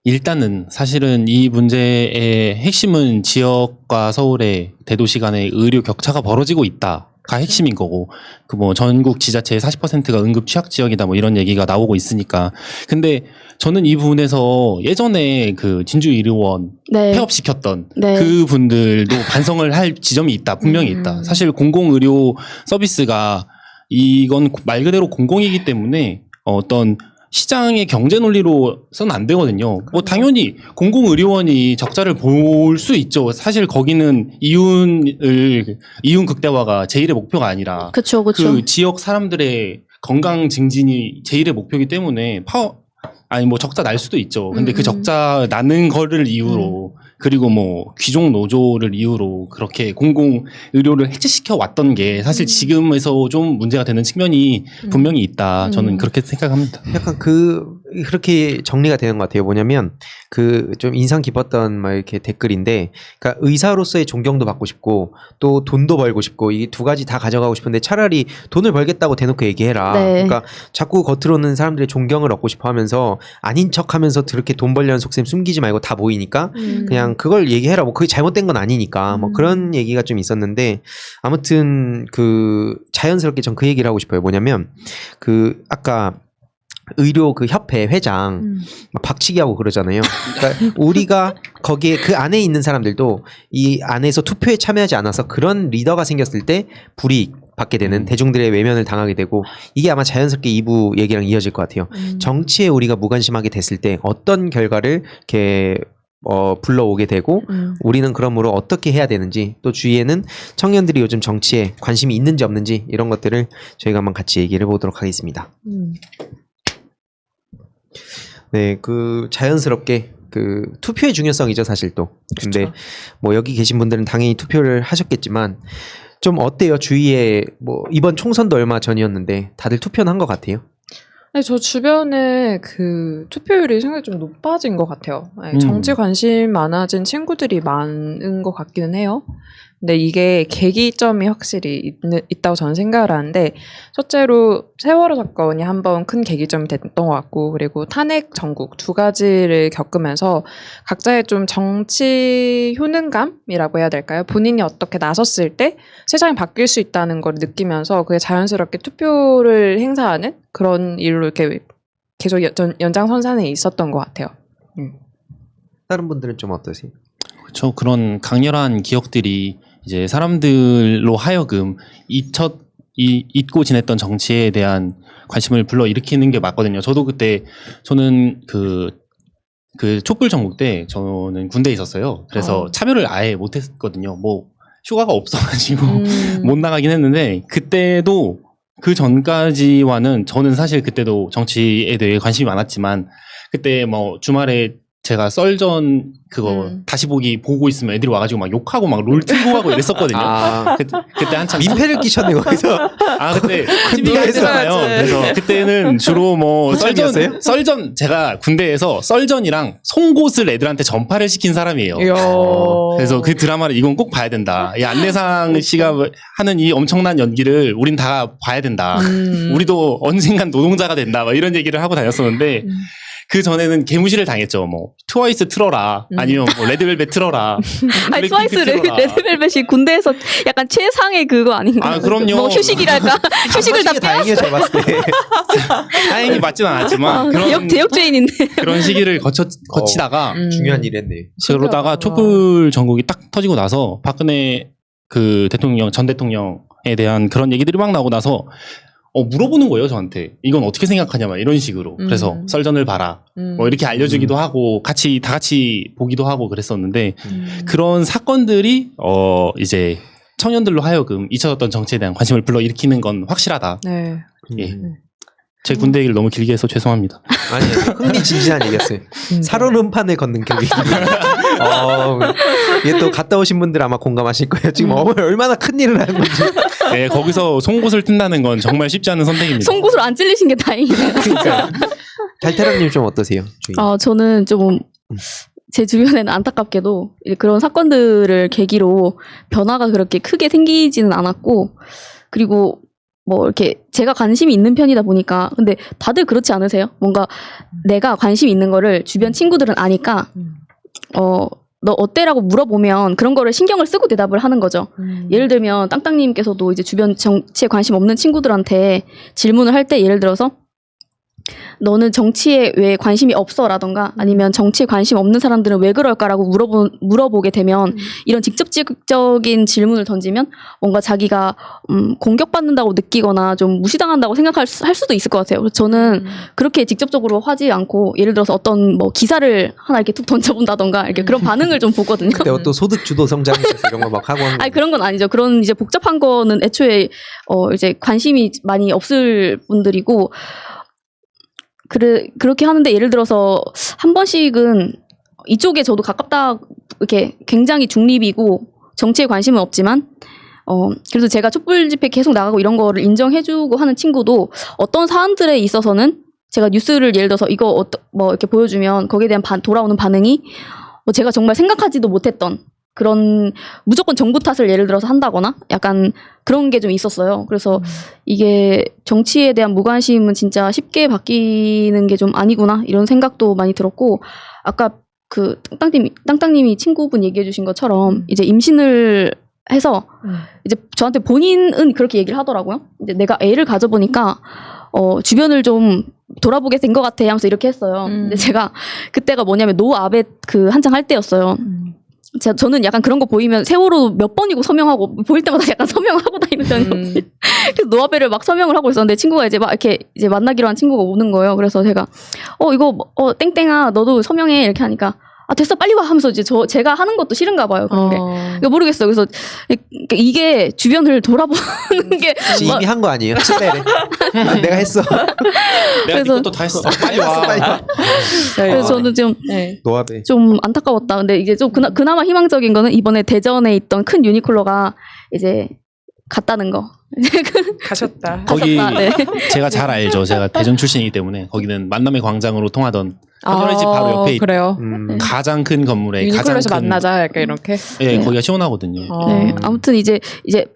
일단은 사실은 이 문제의 핵심은 지역과 서울의 대도시 간의 의료 격차가 벌어지고 있다가 핵심인 거고 그 뭐 전국 지자체의 40%가 응급 취약 지역이다 뭐 이런 얘기가 나오고 있으니까 근데 저는 이 부분에서 예전에 그 진주 의료원 네. 폐업시켰던 네. 그 분들도 반성을 할 지점이 있다 분명히 있다. 사실 공공의료 서비스가 이건 말 그대로 공공이기 때문에 어떤 시장의 경제 논리로서는 안 되거든요. 뭐 당연히 공공의료원이 적자를 볼 수 있죠. 사실 거기는 이윤 극대화가 제일의 목표가 아니라 그렇죠. 그 지역 사람들의 건강 증진이 제일의 목표이기 때문에 뭐 적자 날 수도 있죠. 근데 그 적자 나는 거를 이유로 그리고 뭐 귀족 노조를 이유로 그렇게 공공 의료를 해체시켜 왔던 게 사실 지금에서 좀 문제가 되는 측면이 분명히 있다. 저는 그렇게 생각합니다. 약간 그렇게 정리가 되는 것 같아요. 뭐냐면 그 좀 인상 깊었던 막 이렇게 댓글인데, 그러니까 의사로서의 존경도 받고 싶고 또 돈도 벌고 싶고 이 두 가지 다 가져가고 싶은데 차라리 돈을 벌겠다고 대놓고 얘기해라. 네. 그러니까 자꾸 겉으로는 사람들의 존경을 얻고 싶어하면서 아닌 척하면서 그렇게 돈 벌려는 속셈 숨기지 말고 다 보이니까 그냥 그걸 얘기해라. 뭐 그게 잘못된 건 아니니까 뭐 그런 얘기가 좀 있었는데 아무튼 그 자연스럽게 전 그 얘기를 하고 싶어요. 뭐냐면 그 아까 의료 그 협회 회장 막 박치기하고 그러잖아요. 그러니까 우리가 거기에 그 안에 있는 사람들도 이 안에서 투표에 참여하지 않아서 그런 리더가 생겼을 때 불이익 받게 되는 대중들의 외면을 당하게 되고 이게 아마 자연스럽게 2부 얘기랑 이어질 것 같아요. 정치에 우리가 무관심하게 됐을 때 어떤 결과를 이렇게 불러오게 되고 우리는 그러므로 어떻게 해야 되는지 또 주위에는 청년들이 요즘 정치에 관심이 있는지 없는지 이런 것들을 저희가 한번 같이 얘기를 해보도록 하겠습니다. 네, 그 자연스럽게 그 투표의 중요성이죠, 사실 또. 근데 그렇죠. 뭐 여기 계신 분들은 당연히 투표를 하셨겠지만 좀 어때요? 주위에 뭐 이번 총선도 얼마 전이었는데 다들 투표는 한 것 같아요? 네, 저 주변에 그 투표율이 상당히 좀 높아진 것 같아요. 네, 정치 관심 많아진 친구들이 많은 것 같기는 해요. 근데 이게 계기점이 확실히 있다고 저는 생각을 하는데 첫째로 세월호 사건이 한번 큰 계기점이 됐던 것 같고 그리고 탄핵 전국 두 가지를 겪으면서 각자의 좀 정치 효능감이라고 해야 될까요? 본인이 어떻게 나섰을 때 세상이 바뀔 수 있다는 걸 느끼면서 그게 자연스럽게 투표를 행사하는 그런 일로 이렇게 계속 연장선상에 있었던 것 같아요. 다른 분들은 좀 어떠세요? 그렇죠. 그런 강렬한 기억들이 이제 사람들로 하여금 잊고 지냈던 정치에 대한 관심을 불러일으키는 게 맞거든요. 저도 그때 저는 그 촛불 전국 때 저는 군대에 있었어요. 그래서 참여를 아예 못했거든요. 뭐 휴가가 없어가지고 못 나가긴 했는데 그때도 그 전까지와는 저는 사실 그때도 정치에 대해 관심이 많았지만 그때 뭐 주말에 제가 썰전 그거 다시 보기 보고 있으면 애들이 와가지고 막 욕하고 막 롤 틀고 하고 이랬었거든요. 그때 한참 민폐를 끼쳤네 거기서. 그때 TV가 했잖아요. 그래서 그때는 주로 뭐 썰전 제가 군대에서 썰전이랑 송곳을 애들한테 전파를 시킨 사람이에요. 그래서 그 드라마를 이건 꼭 봐야 된다. 이 안내상 씨가 하는 이 엄청난 연기를 우린 다 봐야 된다. 우리도 언젠간 노동자가 된다. 막 이런 얘기를 하고 다녔었는데 그 전에는 개무시를 당했죠. 뭐 트와이스 틀어라, 아니면 뭐 레드벨벳 틀어라. 아니 블랙핑크 트와이스 틀어라. 레드벨벳이 군대에서 약간 최상의 그거 아닌가요? 아, 그럼요. 뭐 휴식이랄까? 휴식을 다 게 다행이에요, 제가 봤을 때. 다행히 맞진 않았지만 그런 대역죄인인데. 그런 시기를 거치다가 중요한 일 했네. 그러다가 촛불 전국이 딱 터지고 나서 박근혜 그 전 대통령에 대한 그런 얘기들이 막 나오고 나서 물어보는 거예요, 저한테. 이건 어떻게 생각하냐, 막 이런 식으로. 그래서 썰전을 봐라. 뭐 이렇게 알려주기도 하고, 다 같이 보기도 하고 그랬었는데, 그런 사건들이, 이제 청년들로 하여금 잊혀졌던 정치에 대한 관심을 불러일으키는 건 확실하다. 네. 예. 제 군대 얘기를 너무 길게 해서 죄송합니다. 아니, 흥미진진한 얘기였어요. 살얼음판을 걷는 격이. 이게 또 갔다 오신 분들 아마 공감하실 거예요. 지금 얼마나 큰 일을 하는 건지. 네, 거기서 송곳을 튼다는 건 정말 쉽지 않은 선택입니다. 송곳을 안 찔리신 게 다행이네요. 그러니까. 달태랑님 좀 어떠세요? 주인? 저는 좀 제 주변에는 안타깝게도 이제 그런 사건들을 계기로 변화가 그렇게 크게 생기지는 않았고, 그리고 뭐 이렇게 제가 관심이 있는 편이다 보니까, 근데 다들 그렇지 않으세요? 뭔가 내가 관심이 있는 거를 주변 친구들은 아니까 너 어때라고 물어보면 그런 거를 신경을 쓰고 대답을 하는 거죠. 예를 들면 땅땅님께서도 이제 주변 정치에 관심 없는 친구들한테 질문을 할 때 예를 들어서 너는 정치에 왜 관심이 없어? 라던가 아니면 정치에 관심 없는 사람들은 왜 그럴까라고 물어보게 되면 이런 직접적인 질문을 던지면 뭔가 자기가 공격받는다고 느끼거나 좀 무시당한다고 생각할 수도 있을 것 같아요. 그래서 저는 그렇게 직접적으로 하지 않고 예를 들어서 어떤 뭐 기사를 하나 이렇게 툭 던져본다던가 이렇게 그런 반응을 좀 보거든요. 근데 또 소득 주도 성장에서 이런 거 막 하고 하는 거. 아니 그런 건 아니죠. 그런 이제 복잡한 거는 애초에 이제 관심이 많이 없을 분들이고 그렇게 하는데 예를 들어서 한 번씩은 이쪽에 저도 가깝다 이렇게 굉장히 중립이고 정치에 관심은 없지만 그래도 제가 촛불 집회 계속 나가고 이런 거를 인정해주고 하는 친구도 어떤 사안들에 있어서는 제가 뉴스를 예를 들어서 이거 뭐 이렇게 보여주면 거기에 대한 돌아오는 반응이 제가 정말 생각하지도 못했던 그런 무조건 정부 탓을 예를 들어서 한다거나 약간 그런 게 좀 있었어요. 그래서 이게 정치에 대한 무관심은 진짜 쉽게 바뀌는 게 좀 아니구나 이런 생각도 많이 들었고 아까 그 땅땅님이 친구분 얘기해 주신 것처럼 이제 임신을 해서 이제 저한테 본인은 그렇게 얘기를 하더라고요. 이제 내가 애를 가져보니까 주변을 좀 돌아보게 된 것 같아 하면서 이렇게 했어요. 근데 제가 그때가 뭐냐면 노아벳 그 한창 할 때였어요. 저는 약간 그런 거 보이면 세월호 몇 번이고 서명하고 보일 때마다 약간 서명하고 다니는 편이거든요. 그래서 노아벨을 막 서명을 하고 있었는데 친구가 이제 막 이렇게 이제 만나기로 한 친구가 오는 거예요. 그래서 제가 이거 땡땡아 너도 서명해 이렇게 하니까 됐어 빨리 와 하면서 이제 제가 하는 것도 싫은가 봐요. 그런 게. 그러니까 모르겠어요. 그래서 이게 주변을 돌아보는 게 이미 한 거 아니에요? 칠레를. 내가 했어. 내가 그래서- 이것도 다 했어. 빨리 와. 빨리 와. 그래서 저는 노아베. 좀 안타까웠다. 근데 이제 좀 그나마 희망적인 거는 이번에 대전에 있던 큰 유니클로가 이제 갔다는 거. 가셨다. 거기 가셨다. 네. 제가 잘 알죠. 제가 대전 출신이기 때문에 거기는 만남의 광장으로 통하던 한겨레 집 바로 옆에 그래요. 가장 큰 건물에 가장 유니클로에서 큰 만나자 약간 이렇게. 예, 네. 거기가 시원하거든요. 네, 아무튼 이제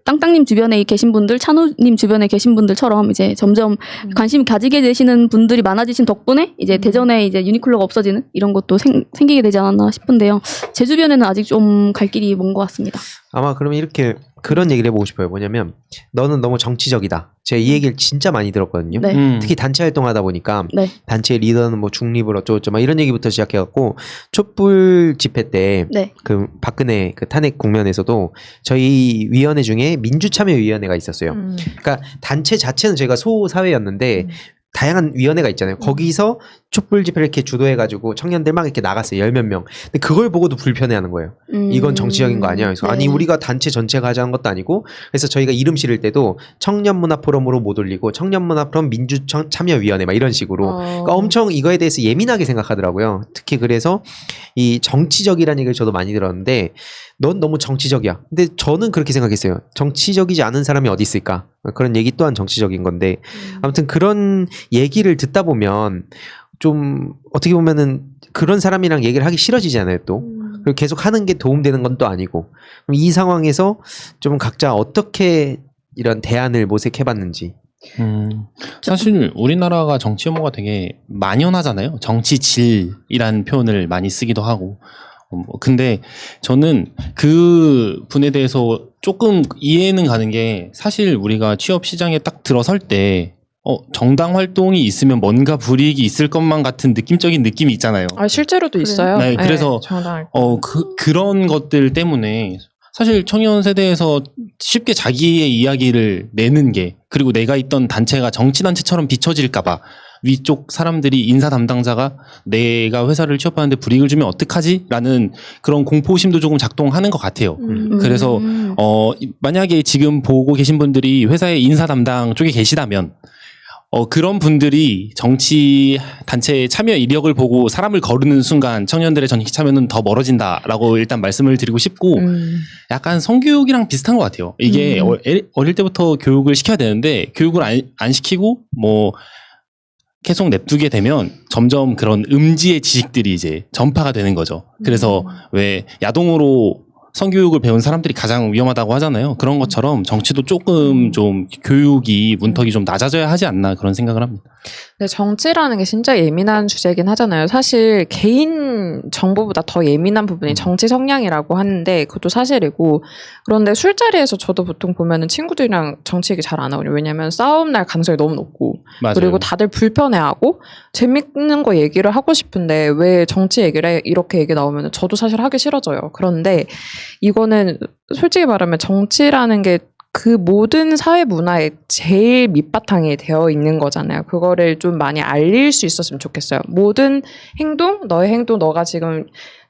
땅땅님 주변에 계신 분들, 찬우님 주변에 계신 분들처럼 이제 점점 관심 가지게 되시는 분들이 많아지신 덕분에 이제 대전에 이제 유니클로가 없어지는 이런 것도 생기게 되지 않았나 싶은데요. 제 주변에는 아직 좀 갈 길이 먼 것 같습니다. 아마 그러면 이렇게 그런 얘기를 해보고 싶어요. 뭐냐면 너는 너무 정치적이다. 제가 이 얘기를 진짜 많이 들었거든요. 네. 특히 단체 활동하다 보니까 네. 단체 리더는 뭐 중립을 어쩌고저쩌고 막 이런 얘기부터 시작해갖고 촛불 집회 때 네. 그 박근혜 그 탄핵 국면에서도 저희 위원회 중에 민주참여위원회가 있었어요. 그러니까 단체 자체는 저희가 소사회였는데 다양한 위원회가 있잖아요. 거기서 촛불 집회를 이렇게 주도해가지고 청년들 막 이렇게 나갔어요. 10몇 명. 근데 그걸 보고도 불편해하는 거예요. 이건 정치적인 거 아니야. 그래서 네. 아니 우리가 단체 전체가 하자는 것도 아니고 그래서 저희가 이름 실을 때도 청년문화포럼으로 못 올리고 청년문화포럼 민주참여위원회 막 이런 식으로 그러니까 엄청 이거에 대해서 예민하게 생각하더라고요. 특히 그래서 이 정치적이라는 얘기를 저도 많이 들었는데 넌 너무 정치적이야. 근데 저는 그렇게 생각했어요. 정치적이지 않은 사람이 어디 있을까? 그런 얘기 또한 정치적인 건데 아무튼 그런 얘기를 듣다 보면 좀 어떻게 보면은 그런 사람이랑 얘기를 하기 싫어지잖아요 또. 그리고 계속 하는 게 도움되는 건 또 아니고 그럼 이 상황에서 좀 각자 어떻게 이런 대안을 모색해봤는지 사실 우리나라가 정치 혐오가 되게 만연하잖아요. 정치질이라는 표현을 많이 쓰기도 하고. 근데 저는 그 분에 대해서 조금 이해는 가는 게 사실 우리가 취업 시장에 딱 들어설 때 정당 활동이 있으면 뭔가 불이익이 있을 것만 같은 느낌적인 느낌이 있잖아요. 아, 실제로도 있어요. 네, 그래서 정당. 그런 것들 때문에 사실 청년 세대에서 쉽게 자기의 이야기를 내는 게, 그리고 내가 있던 단체가 정치단체처럼 비춰질까봐 위쪽 사람들이 인사 담당자가 내가 회사를 취업하는데 불이익을 주면 어떡하지? 라는 그런 공포심도 조금 작동하는 것 같아요. 그래서 만약에 지금 보고 계신 분들이 회사의 인사 담당 쪽에 계시다면 그런 분들이 정치 단체에 참여 이력을 보고 사람을 거르는 순간 청년들의 정치 참여는 더 멀어진다라고 일단 말씀을 드리고 싶고, 약간 성교육이랑 비슷한 것 같아요. 이게 어릴 때부터 교육을 시켜야 되는데 교육을 안 시키고 뭐 계속 냅두게 되면 점점 그런 음지의 지식들이 이제 전파가 되는 거죠. 그래서 왜 야동으로 성교육을 배운 사람들이 가장 위험하다고 하잖아요. 그런 것처럼 정치도 조금 좀 교육이 문턱이 좀 낮아져야 하지 않나 그런 생각을 합니다. 네, 정치라는 게 진짜 예민한 주제긴 하잖아요. 사실 개인 정보보다 더 예민한 부분이 정치 성향이라고 하는데 그것도 사실이고, 그런데 술자리에서 저도 보통 보면은 친구들이랑 정치 얘기 잘 안 하거든요. 왜냐면 싸움 날 가능성이 너무 높고, 맞아요. 그리고 다들 불편해하고 재밌는 거 얘기를 하고 싶은데 왜 정치 얘기를 해? 이렇게 얘기 나오면 저도 사실 하기 싫어져요. 그런데 이거는 솔직히 말하면 정치라는 게 그 모든 사회 문화의 제일 밑바탕이 되어 있는 거잖아요. 그거를 좀 많이 알릴 수 있었으면 좋겠어요. 모든 행동, 너의 행동, 너가 지금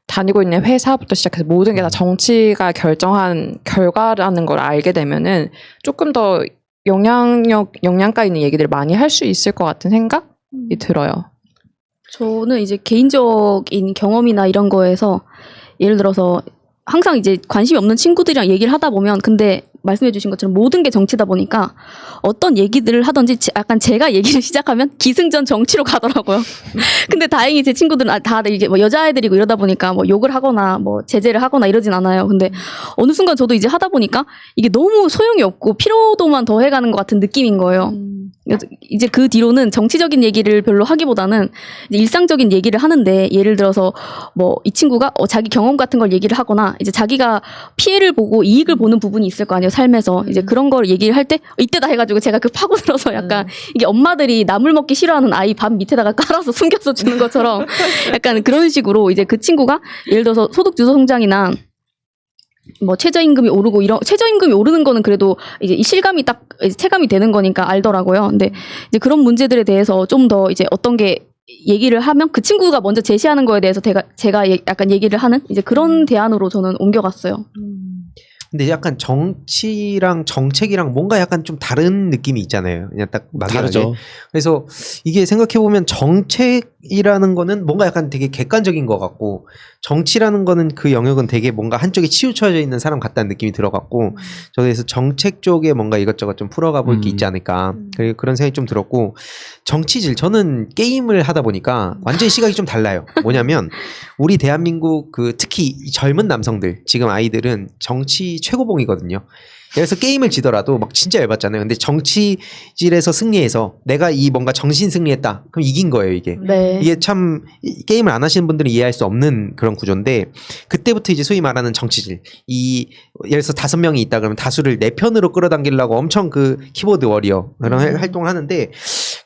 다니고 있는 회사부터 시작해서 모든 게 다 정치가 결정한 결과라는 걸 알게 되면은 조금 더 영양가 있는 얘기들을 많이 할 수 있을 것 같은 생각이 들어요. 저는 이제 개인적인 경험이나 이런 거에서 예를 들어서 항상 이제 관심이 없는 친구들이랑 얘기를 하다 보면, 근데 말씀해 주신 것처럼 모든 게 정치다 보니까 어떤 얘기들을 하든지 약간 제가 얘기를 시작하면 기승전 정치로 가더라고요. 근데 다행히 제 친구들은 다들 이게 뭐 여자애들이고 이러다 보니까 뭐 욕을 하거나 뭐 제재를 하거나 이러진 않아요. 근데 어느 순간 저도 이제 하다 보니까 이게 너무 소용이 없고 피로도만 더 해가는 것 같은 느낌인 거예요. 이제 그 뒤로는 정치적인 얘기를 별로 하기보다는 이제 일상적인 얘기를 하는데, 예를 들어서 뭐 이 친구가 자기 경험 같은 걸 얘기를 하거나 이제 자기가 피해를 보고 이익을 보는 부분이 있을 거 아니에요, 삶에서. 이제 그런 걸 얘기를 할 때 이때다 해가지고 제가 그 파고들어서 약간 이게 엄마들이 나물 먹기 싫어하는 아이 밥 밑에다가 깔아서 숨겨서 주는 것처럼 약간 그런 식으로 이제 그 친구가 예를 들어서 소득 주도 성장이나 뭐 최저임금이 오르고 이런, 최저임금이 오르는 거는 그래도 이제 이 실감이 딱 체감이 되는 거니까 알더라고요. 근데 이제 그런 문제들에 대해서 좀 더 이제 어떤 게 얘기를 하면 그 친구가 먼저 제시하는 거에 대해서 제가 약간 얘기를 하는 이제 그런 대안으로 저는 옮겨갔어요. 근데 약간 정치랑 정책이랑 뭔가 약간 좀 다른 느낌이 있잖아요. 그냥 딱 막연하게. 다르죠. 그래서 이게 생각해보면 정책이라는 거는 뭔가 약간 되게 객관적인 것 같고, 정치라는 거는 그 영역은 되게 뭔가 한쪽에 치우쳐져 있는 사람 같다는 느낌이 들어갔고, 저도 그래서 정책 쪽에 뭔가 이것저것 좀 풀어가 볼 게 있지 않을까, 그런 생각이 좀 들었고, 정치질, 저는 게임을 하다 보니까 완전히 시각이 좀 달라요. 뭐냐면 우리 대한민국 특히 젊은 남성들, 지금 아이들은 정치 최고봉이거든요. 그래서 게임을 지더라도 막 진짜 열받잖아요. 근데 정치질에서 승리해서 내가 이 뭔가 정신 승리했다, 그럼 이긴 거예요, 이게. 네. 이게 참 게임을 안 하시는 분들은 이해할 수 없는 그런 구조인데, 그때부터 이제 소위 말하는 정치질, 예를 들어서 5명이 있다 그러면 다수를 내 편으로 끌어당기려고 엄청 그 키보드 워리어 그런 활동을 하는데,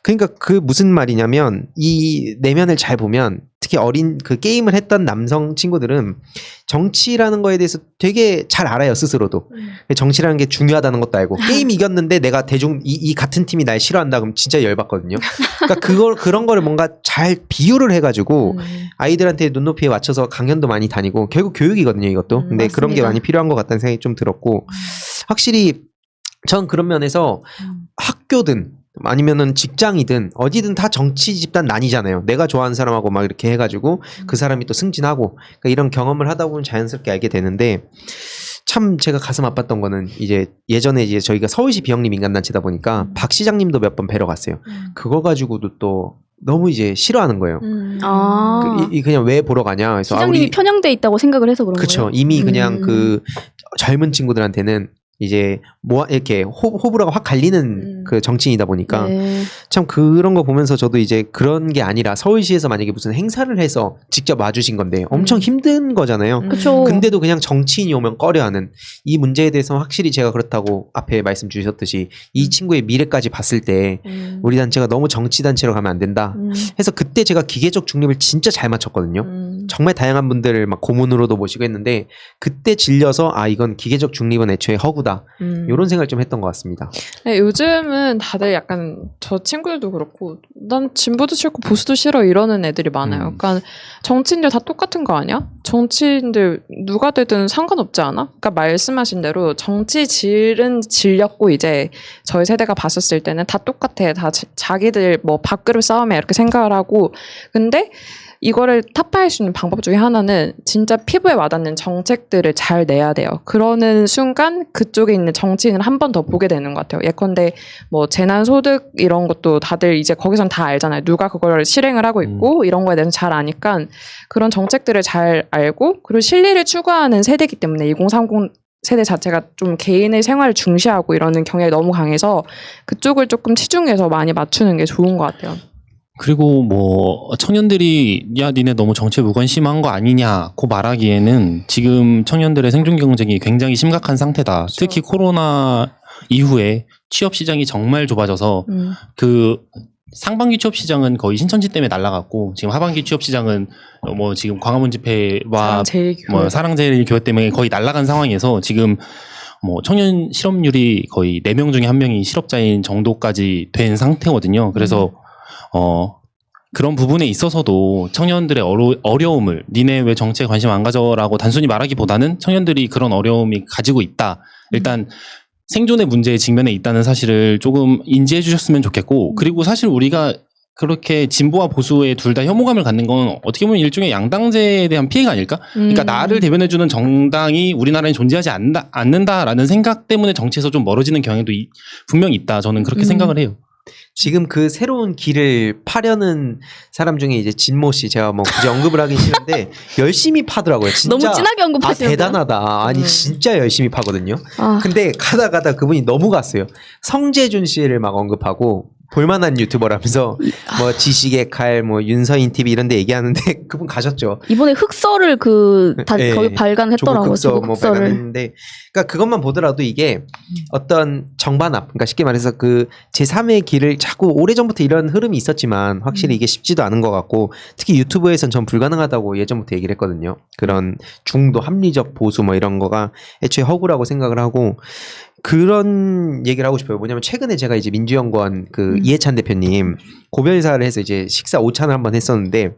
그러니까 그 무슨 말이냐면 이 내면을 잘 보면 특히 어린 그 게임을 했던 남성 친구들은 정치라는 거에 대해서 되게 잘 알아요, 스스로도. 정치라는 게 중요하다는 것도 알고, 게임 이겼는데 내가 이 같은 팀이 날 싫어한다 그럼 진짜 열받거든요. 그러니까 그런 거를 뭔가 잘 비유를 해가지고 아이들한테 눈높이에 맞춰서 강연도 많이 다니고, 결국 교육이거든요, 이것도. 근데 맞습니다. 그런 게 많이 필요한 것 같다는 생각이 좀 들었고, 확실히 전 그런 면에서 학교든 아니면은 직장이든 어디든 다 정치 집단 나뉘잖아요. 내가 좋아하는 사람하고 막 이렇게 해가지고 그 사람이 또 승진하고, 그러니까 이런 경험을 하다 보면 자연스럽게 알게 되는데, 참 제가 가슴 아팠던 거는 이제 예전에 이제 저희가 서울시 비영리 민간단체다 보니까 박 시장님도 몇 번 뵈러 갔어요. 그거 가지고도 또 너무 이제 싫어하는 거예요. 그냥 왜 보러 가냐. 그래서 시장님이 편향돼 있다고 생각을 해서 그런 그쵸. 거예요. 이미 그냥 그 젊은 친구들한테는 이제 뭐 이렇게 호불호가 확 갈리는 그 정치인이다 보니까 네. 참 그런 거 보면서 저도 이제 그런 게 아니라 서울시에서 만약에 무슨 행사를 해서 직접 와주신 건데 엄청 힘든 거잖아요. 그쵸. 근데도 그냥 정치인이 오면 꺼려하는 이 문제에 대해서 확실히 제가 그렇다고 앞에 말씀 주셨듯이 이 친구의 미래까지 봤을 때 우리 단체가 너무 정치 단체로 가면 안 된다 해서 그때 제가 기계적 중립을 진짜 잘 맞췄거든요. 정말 다양한 분들을 막 고문으로도 모시고 했는데 그때 질려서 아 이건 기계적 중립은 애초에 허구다 이런 생각을 좀 했던 것 같습니다. 네, 요즘은 다들 약간 저 친구들도 그렇고 난 진보도 싫고 보수도 싫어 이러는 애들이 많아요. 그러니까 정치인들 다 똑같은 거 아니야? 정치인들 누가 되든 상관없지 않아? 그러니까 말씀하신 대로 정치 질은 질렸고 이제 저희 세대가 봤었을 때는 다 똑같아. 다 자기들 뭐 밥그릇 싸움에 이렇게 생각을 하고 근데 이거를 타파할 수 있는 방법 중에 하나는 진짜 피부에 와닿는 정책들을 잘 내야 돼요. 그러는 순간 그쪽에 있는 정치인을 한 번 더 보게 되는 것 같아요. 예컨대 뭐 재난소득 이런 것도 다들 이제 거기선 다 알잖아요. 누가 그걸 실행을 하고 있고 이런 거에 대해서 잘 아니까 그런 정책들을 잘 알고 그리고 실리를 추구하는 세대이기 때문에 2030 세대 자체가 좀 개인의 생활을 중시하고 이러는 경향이 너무 강해서 그쪽을 조금 치중해서 많이 맞추는 게 좋은 것 같아요. 그리고 뭐 청년들이 야 니네 너무 정치에 무관심한 거 아니냐고 말하기에는 지금 청년들의 생존 경쟁이 굉장히 심각한 상태다. 그렇죠. 특히 코로나 이후에 취업 시장이 정말 좁아져서 그 상반기 취업 시장은 거의 신천지 때문에 날아갔고 지금 하반기 취업 시장은 뭐 지금 광화문 집회와 뭐 사랑제일교회 때문에 거의 날아간 상황에서 지금 뭐 청년 실업률이 거의 4명 중에 1명이 실업자인 정도까지 된 상태거든요. 그래서 그런 부분에 있어서도 청년들의 어려움을 니네 왜 정치에 관심 안 가져라고 단순히 말하기보다는 청년들이 그런 어려움이 가지고 있다. 일단 생존의 문제에 직면해 있다는 사실을 조금 인지해 주셨으면 좋겠고 그리고 사실 우리가 그렇게 진보와 보수의 둘 다 혐오감을 갖는 건 어떻게 보면 일종의 양당제에 대한 피해가 아닐까? 그러니까 나를 대변해주는 정당이 우리나라에 존재하지 않는다라는 생각 때문에 정치에서 좀 멀어지는 경향도 분명히 있다. 저는 그렇게 생각을 해요. 지금 그 새로운 길을 파려는 사람 중에 이제 진모 씨 제가 뭐 굳이 언급을 하긴 싫은데 열심히 파더라고요. 진짜 너무 진하게 언급하시는 대단하다. 아니 진짜 열심히 파거든요. 아. 근데 가다 그분이 너무 갔어요. 성재준 씨를 막 언급하고 볼만한 유튜버라면서 뭐 지식의 칼, 뭐 윤서인 TV 이런 데 얘기하는데 그분 가셨죠. 이번에 흑서를 예, 거기 발간했더라고요. 조국 뭐 흑서를. 발간했는데 그러니까 그것만 보더라도 이게 어떤 정반합, 그러니까 쉽게 말해서 그 제3의 길을 자꾸 오래전부터 이런 흐름이 있었지만 확실히 이게 쉽지도 않은 것 같고 특히 유튜브에선 전 불가능하다고 예전부터 얘기를 했거든요. 그런 중도 합리적 보수 뭐 이런 거가 애초에 허구라고 생각을 하고 그런 얘기를 하고 싶어요. 뭐냐면 최근에 제가 이제 민주연구원 그 이해찬 대표님 고별사를 해서 이제 식사 오찬을 한번 했었는데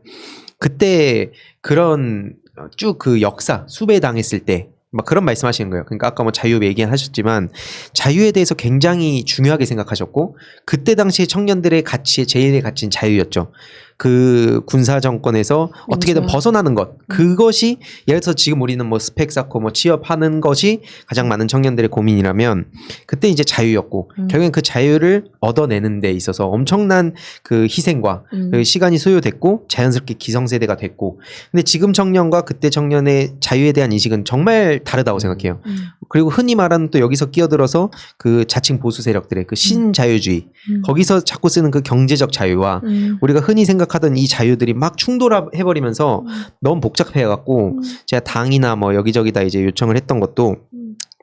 그때 그런 쭉 그 역사 수배당했을 때 막 그런 말씀하시는 거예요. 그러니까 아까 뭐 자유 얘기하셨지만 자유에 대해서 굉장히 중요하게 생각하셨고 그때 당시에 청년들의 가치의 제일의 가치는 자유였죠. 그 군사 정권에서 어떻게든 벗어나는 것 그것이 예를 들어서 지금 우리는 뭐 스펙 쌓고 뭐 취업하는 것이 가장 많은 청년들의 고민이라면 그때 이제 자유였고 결국엔 그 자유를 얻어내는 데 있어서 엄청난 그 희생과 그 시간이 소요됐고 자연스럽게 기성세대가 됐고 근데 지금 청년과 그때 청년의 자유에 대한 인식은 정말 다르다고 생각해요. 그리고 흔히 말하는 또 여기서 끼어들어서 그 자칭 보수 세력들의 그 신자유주의 거기서 자꾸 쓰는 그 경제적 자유와 우리가 흔히 생각하던 이 자유들이 막 충돌해버리면서 너무 복잡해갖고 제가 당이나 뭐 여기저기다 이제 요청을 했던 것도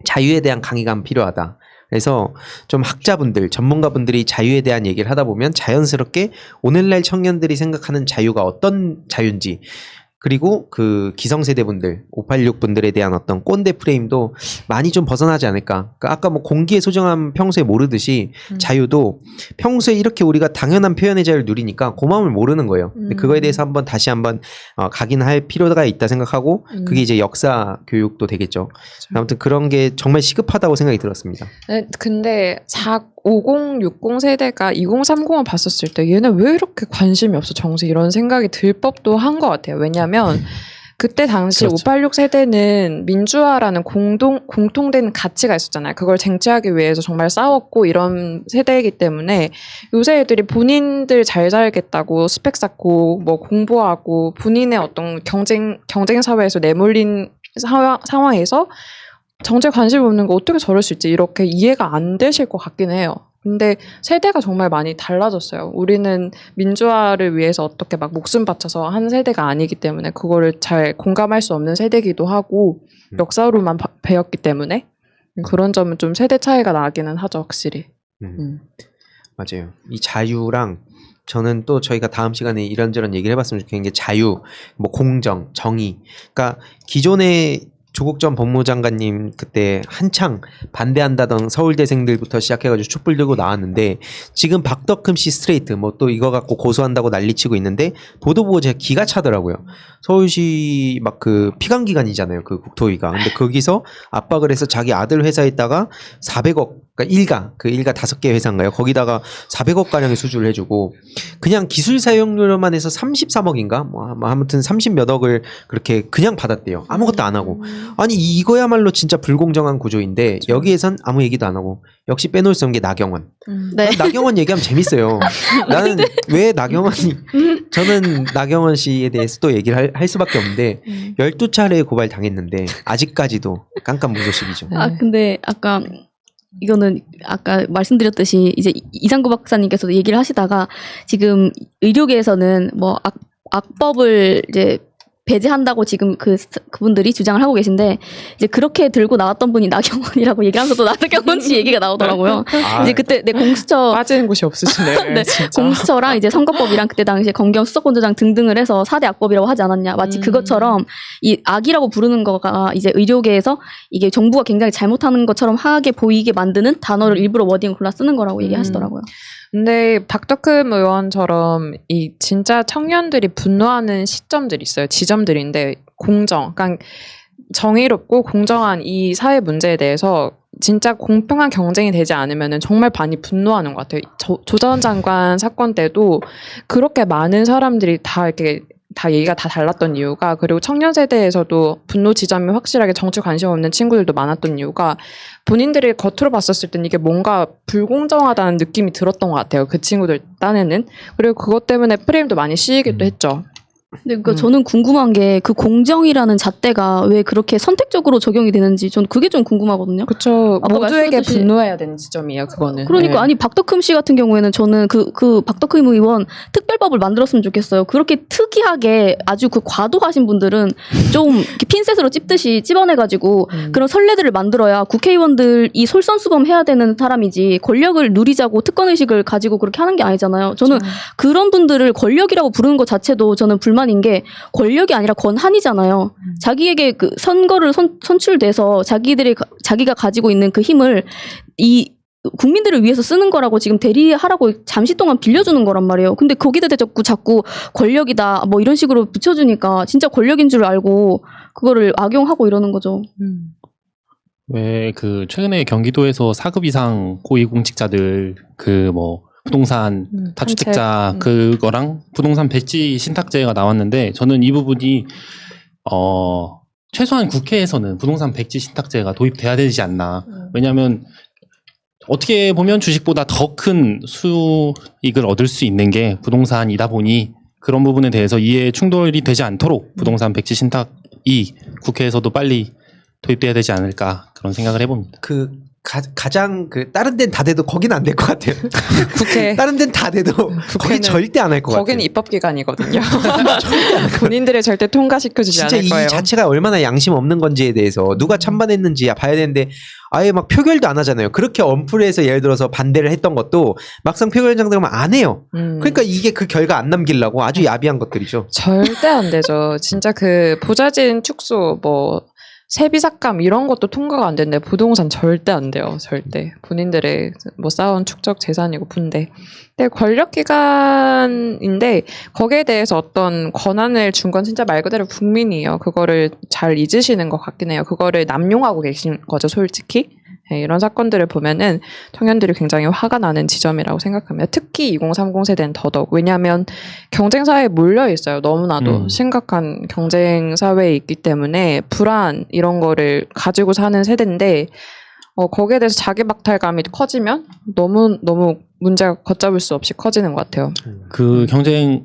자유에 대한 강의가 필요하다. 그래서 좀 학자분들, 전문가분들이 자유에 대한 얘기를 하다 보면 자연스럽게 오늘날 청년들이 생각하는 자유가 어떤 자유인지 그리고 그 기성세대분들, 586분들에 대한 어떤 꼰대 프레임도 많이 좀 벗어나지 않을까. 그러니까 아까 뭐 공기의 소중함 평소에 모르듯이 자유도 평소에 이렇게 우리가 당연한 표현의 자유를 누리니까 고마움을 모르는 거예요. 근데 그거에 대해서 다시 한번 각인할 필요가 있다 생각하고 그게 이제 역사 교육도 되겠죠. 아무튼 그런 게 정말 시급하다고 생각이 들었습니다. 네, 근데 50, 60 세대가 2030을 봤었을 때 얘네 왜 이렇게 관심이 없어 정치 이런 생각이 들 법도 한 것 같아요. 왜냐하면 그때 당시 그렇죠. 586 세대는 민주화라는 공통된 가치가 있었잖아요. 그걸 쟁취하기 위해서 정말 싸웠고 이런 세대이기 때문에 요새 애들이 본인들 잘 살겠다고 스펙 쌓고 뭐 공부하고 본인의 어떤 경쟁 사회에서 내몰린 상황에서 정치에 관심 없는 거 어떻게 저럴 수 있지? 이렇게 이해가 안 되실 것 같긴 해요. 근데 세대가 정말 많이 달라졌어요. 우리는 민주화를 위해서 어떻게 막 목숨 바쳐서 한 세대가 아니기 때문에 그거를 잘 공감할 수 없는 세대기도 하고 역사로만 배웠기 때문에 그런 점은 좀 세대 차이가 나기는 하죠, 확실히. 맞아요. 이 자유랑 저는 또 저희가 다음 시간에 이런저런 얘기를 해봤으면 좋겠는 게 자유, 뭐 공정, 정의. 그러니까 기존의 조국 전 법무장관님 그때 한창 반대한다던 서울대생들부터 시작해가지고 촛불 들고 나왔는데 지금 박덕흠 씨 스트레이트 뭐 또 이거 갖고 고소한다고 난리치고 있는데 보도 보고 제가 기가 차더라고요. 서울시 막 그 피감기관이잖아요. 그 국토위가. 근데 거기서 압박을 해서 자기 아들 회사에다가 400억 그러니까 일가 5개 회사인가요? 거기다가 400억 가량의 수주를 해주고 그냥 기술 사용료로만 해서 33억인가? 뭐 아무튼 30몇 억을 그렇게 그냥 받았대요. 아무것도 안 하고. 아니 이거야말로 진짜 불공정한 구조인데 여기에선 아무 얘기도 안 하고 역시 빼놓을 수 없는 게 나경원. 네. 나경원 얘기하면 재밌어요. 나는 왜 나경원이 저는 나경원 씨에 대해서 또 얘기를 할 수밖에 없는데 12차례 고발 당했는데 아직까지도 깜깜무소식이죠. 근데 이거는 아까 말씀드렸듯이 이제 이상구 박사님께서도 얘기를 하시다가 지금 의료계에서는 뭐 악법을 이제 배제한다고 지금 그분들이 주장을 하고 계신데 이제 그렇게 들고 나왔던 분이 나경원이라고 얘기하면서도 나경원 씨 얘기가 나오더라고요. 이제 그때 공수처 빠지는 곳이 없으시네요. 네, 공수처랑 이제 선거법이랑 그때 당시에 검경 수석본부장 등등을 해서 4대 악법이라고 하지 않았냐. 마치 그것처럼 이 악이라고 부르는 거가 이제 의료계에서 이게 정부가 굉장히 잘못하는 것처럼 하게 보이게 만드는 단어를 일부러 워딩을 골라 쓰는 거라고 얘기하시더라고요. 근데 박덕흠 의원처럼 이 진짜 청년들이 분노하는 시점들이 있어요. 지점들인데 그러니까 정의롭고 공정한 이 사회 문제에 대해서 진짜 공평한 경쟁이 되지 않으면은 정말 많이 분노하는 것 같아요. 조 전 장관 사건 때도 그렇게 많은 사람들이 다 얘기가 다 달랐던 이유가 그리고 청년 세대에서도 분노 지점이 확실하게 정치 관심 없는 친구들도 많았던 이유가 본인들이 겉으로 봤었을 땐 이게 뭔가 불공정하다는 느낌이 들었던 것 같아요. 그 친구들 딴에는. 그리고 그것 때문에 프레임도 많이 씌이기도 했죠. 근데 저는 궁금한 게 그 공정이라는 잣대가 왜 그렇게 선택적으로 적용이 되는지 전 그게 좀 궁금하거든요. 그렇죠. 아까 모두에게 말씀하셨듯이- 분노해야 되는 지점이에요. 그거는. 그러니까 네. 아니 박덕흠 씨 같은 경우에는 저는 그 박덕흠 의원 특별법을 만들었으면 좋겠어요. 그렇게 특이하게 아주 그 과도하신 분들은 좀 이렇게 핀셋으로 찝듯이 찝어내가지고 그런 선례들을 만들어야 국회의원들이 솔선수범해야 되는 사람이지 권력을 누리자고 특권의식을 가지고 그렇게 하는 게 아니잖아요. 저는 그런 분들을 권력이라고 부르는 것 자체도 저는 불만인 게 권력이 아니라 권한이잖아요. 자기에게 그 선거를 선출돼서 자기가 가지고 있는 그 힘을 이 국민들을 위해서 쓰는 거라고 지금 대리하라고 잠시 동안 빌려주는 거란 말이에요. 근데 거기다 자꾸 권력이다 뭐 이런 식으로 붙여주니까 진짜 권력인 줄 알고 그거를 악용하고 이러는 거죠. 왜 그 최근에 경기도에서 4급 이상 고위공직자들 그 뭐 부동산 다주택자 그거랑 부동산 배지 신탁제가 나왔는데 저는 이 부분이 최소한 국회에서는 부동산 백지 신탁제가 도입돼야 되지 않나. 왜냐하면 어떻게 보면 주식보다 더 큰 수익을 얻을 수 있는 게 부동산이다 보니 그런 부분에 대해서 이해 충돌이 되지 않도록 부동산 백지 신탁이 국회에서도 빨리 도입돼야 되지 않을까 그런 생각을 해봅니다. 가장 다른 데는 다 돼도 거기는 안 될 것 같아요. 국회. 다른 데는 다 돼도 거기 절대 안 할 것 같아요. 거기는 입법기관이거든요. 본인들을 절대 통과시켜주지 진짜 않을 거예요. 이 자체가 얼마나 양심 없는 건지에 대해서 누가 찬반했는지 봐야 되는데 아예 막 표결도 안 하잖아요. 그렇게 언플에서 예를 들어서 반대를 했던 것도 막상 표결장 들어가면 안 해요. 그러니까 이게 그 결과 안 남기려고 아주 야비한 것들이죠. 절대 안 되죠. 진짜 그 보좌진 축소 뭐 세비 삭감 이런 것도 통과가 안 되는데 부동산 절대 안 돼요. 절대. 본인들의 뭐 쌓아온 축적 재산이고 분대. 근데 권력기관인데 거기에 대해서 어떤 권한을 준 건 진짜 말 그대로 국민이에요. 그거를 잘 잊으시는 것 같긴 해요. 그거를 남용하고 계신 거죠, 솔직히. 네, 이런 사건들을 보면은 청년들이 굉장히 화가 나는 지점이라고 생각합니다. 특히 2030 세대는 더더욱. 왜냐하면 경쟁사회에 몰려 있어요. 너무나도 심각한 경쟁사회에 있기 때문에 불안 이런 거를 가지고 사는 세대인데 거기에 대해서 자기 박탈감이 커지면 너무 문제가 걷잡을 수 없이 커지는 것 같아요. 그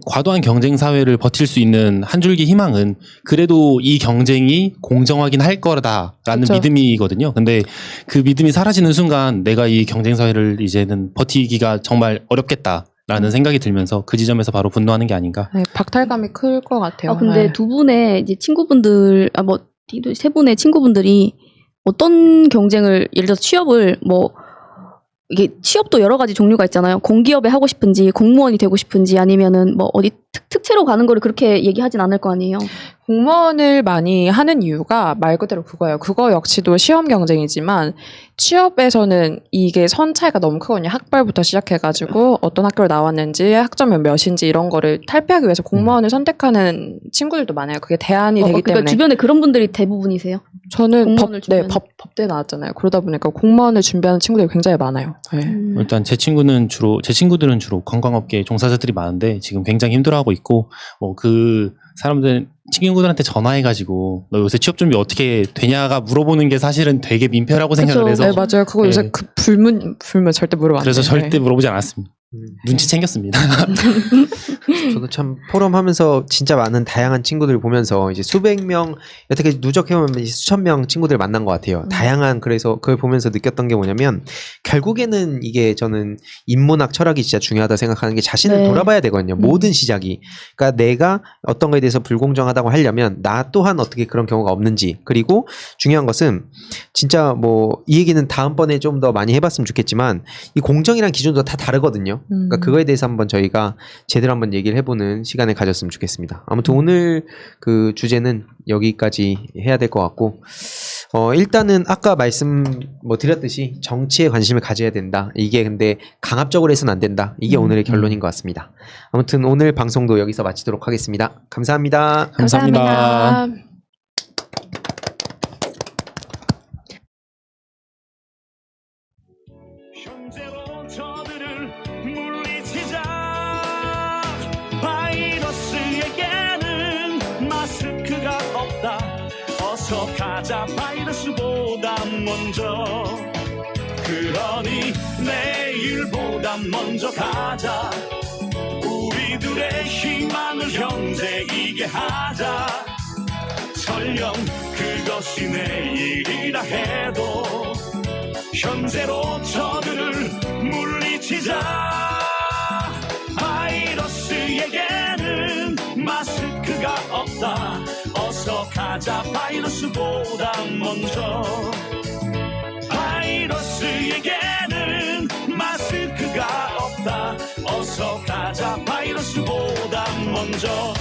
과도한 경쟁 사회를 버틸 수 있는 한 줄기 희망은 그래도 이 경쟁이 공정하긴 할 거다라는 그쵸. 믿음이거든요. 근데 그 믿음이 사라지는 순간 내가 이 경쟁 사회를 이제는 버티기가 정말 어렵겠다라는 생각이 들면서 그 지점에서 바로 분노하는 게 아닌가. 네, 박탈감이 클 것 같아요. 근데 네. 두 분의 이제 친구분들, 세 분의 친구분들이 어떤 경쟁을, 예를 들어서 취업을 이게 취업도 여러 가지 종류가 있잖아요. 공기업에 하고 싶은지, 공무원이 되고 싶은지, 아니면은 어디 특채로 가는 거를 그렇게 얘기하진 않을 거 아니에요. 공무원을 많이 하는 이유가 말 그대로 그거예요. 그거 역시도 시험 경쟁이지만 취업에서는 이게 선 차이가 너무 크거든요. 학벌부터 시작해가지고 어떤 학교를 나왔는지, 학점이 몇인지 이런 거를 탈피하기 위해서 공무원을 선택하는 친구들도 많아요. 그게 대안이 되기 그러니까 때문에. 주변에 그런 분들이 대부분이세요. 저는 공무원을 준비하는. 법대 나왔잖아요. 그러다 보니까 공무원을 준비하는 친구들이 굉장히 많아요. 네. 일단 제 친구들은 주로 관광업계 종사자들이 많은데 지금 굉장히 힘들어하고 있고 그 사람들 친구들한테 전화해가지고 너 요새 취업 준비 어떻게 되냐가 물어보는 게 사실은 되게 민폐라고 생각을 해서 네, 맞아요. 그거 요새 네. 그 불문 절대 물어봐 안 그래서 돼요. 절대 물어보지 않았습니다. 눈치 챙겼습니다. 저도 참 포럼하면서 진짜 많은 다양한 친구들 보면서 이제 수백 명, 여태까지 누적해보면 이제 수천 명 친구들 만난 것 같아요. 다양한, 그래서 그걸 보면서 느꼈던 게 뭐냐면 결국에는 이게 저는 인문학 철학이 진짜 중요하다 생각하는 게 자신을 네. 돌아봐야 되거든요. 모든 시작이. 그러니까 내가 어떤 거에 대해서 불공정하다고 하려면 나 또한 어떻게 그런 경우가 없는지, 그리고 중요한 것은 진짜 이 얘기는 다음번에 좀 더 많이 해봤으면 좋겠지만 이 공정이란 기준도 다 다르거든요. 그러니까 그거에 대해서 한번 저희가 제대로 한번 얘기를 해보는 시간을 가졌으면 좋겠습니다. 아무튼 오늘 그 주제는 여기까지 해야 될 것 같고, 일단은 아까 말씀 드렸듯이 정치에 관심을 가져야 된다. 이게 근데 강압적으로 해서는 안 된다. 이게 오늘의 결론인 것 같습니다. 아무튼 오늘 방송도 여기서 마치도록 하겠습니다. 감사합니다. 감사합니다. 현재로 저들을 물리치자. 바이러스에게는 마스크가 없다. 어서 가자 바이러스보다 먼저. 그러니 내일보다 먼저 가자. 우리들의 희망을 현재이게 하자. 설령 그것이 내일이라 해도 현재로 저들을 물리치자. 바이러스에게는 마스크가 없다. 어서 가자 바이러스보다 먼저. 바이러스에게는 마스크가 없다. 어서 가자 바이러스보다 먼저.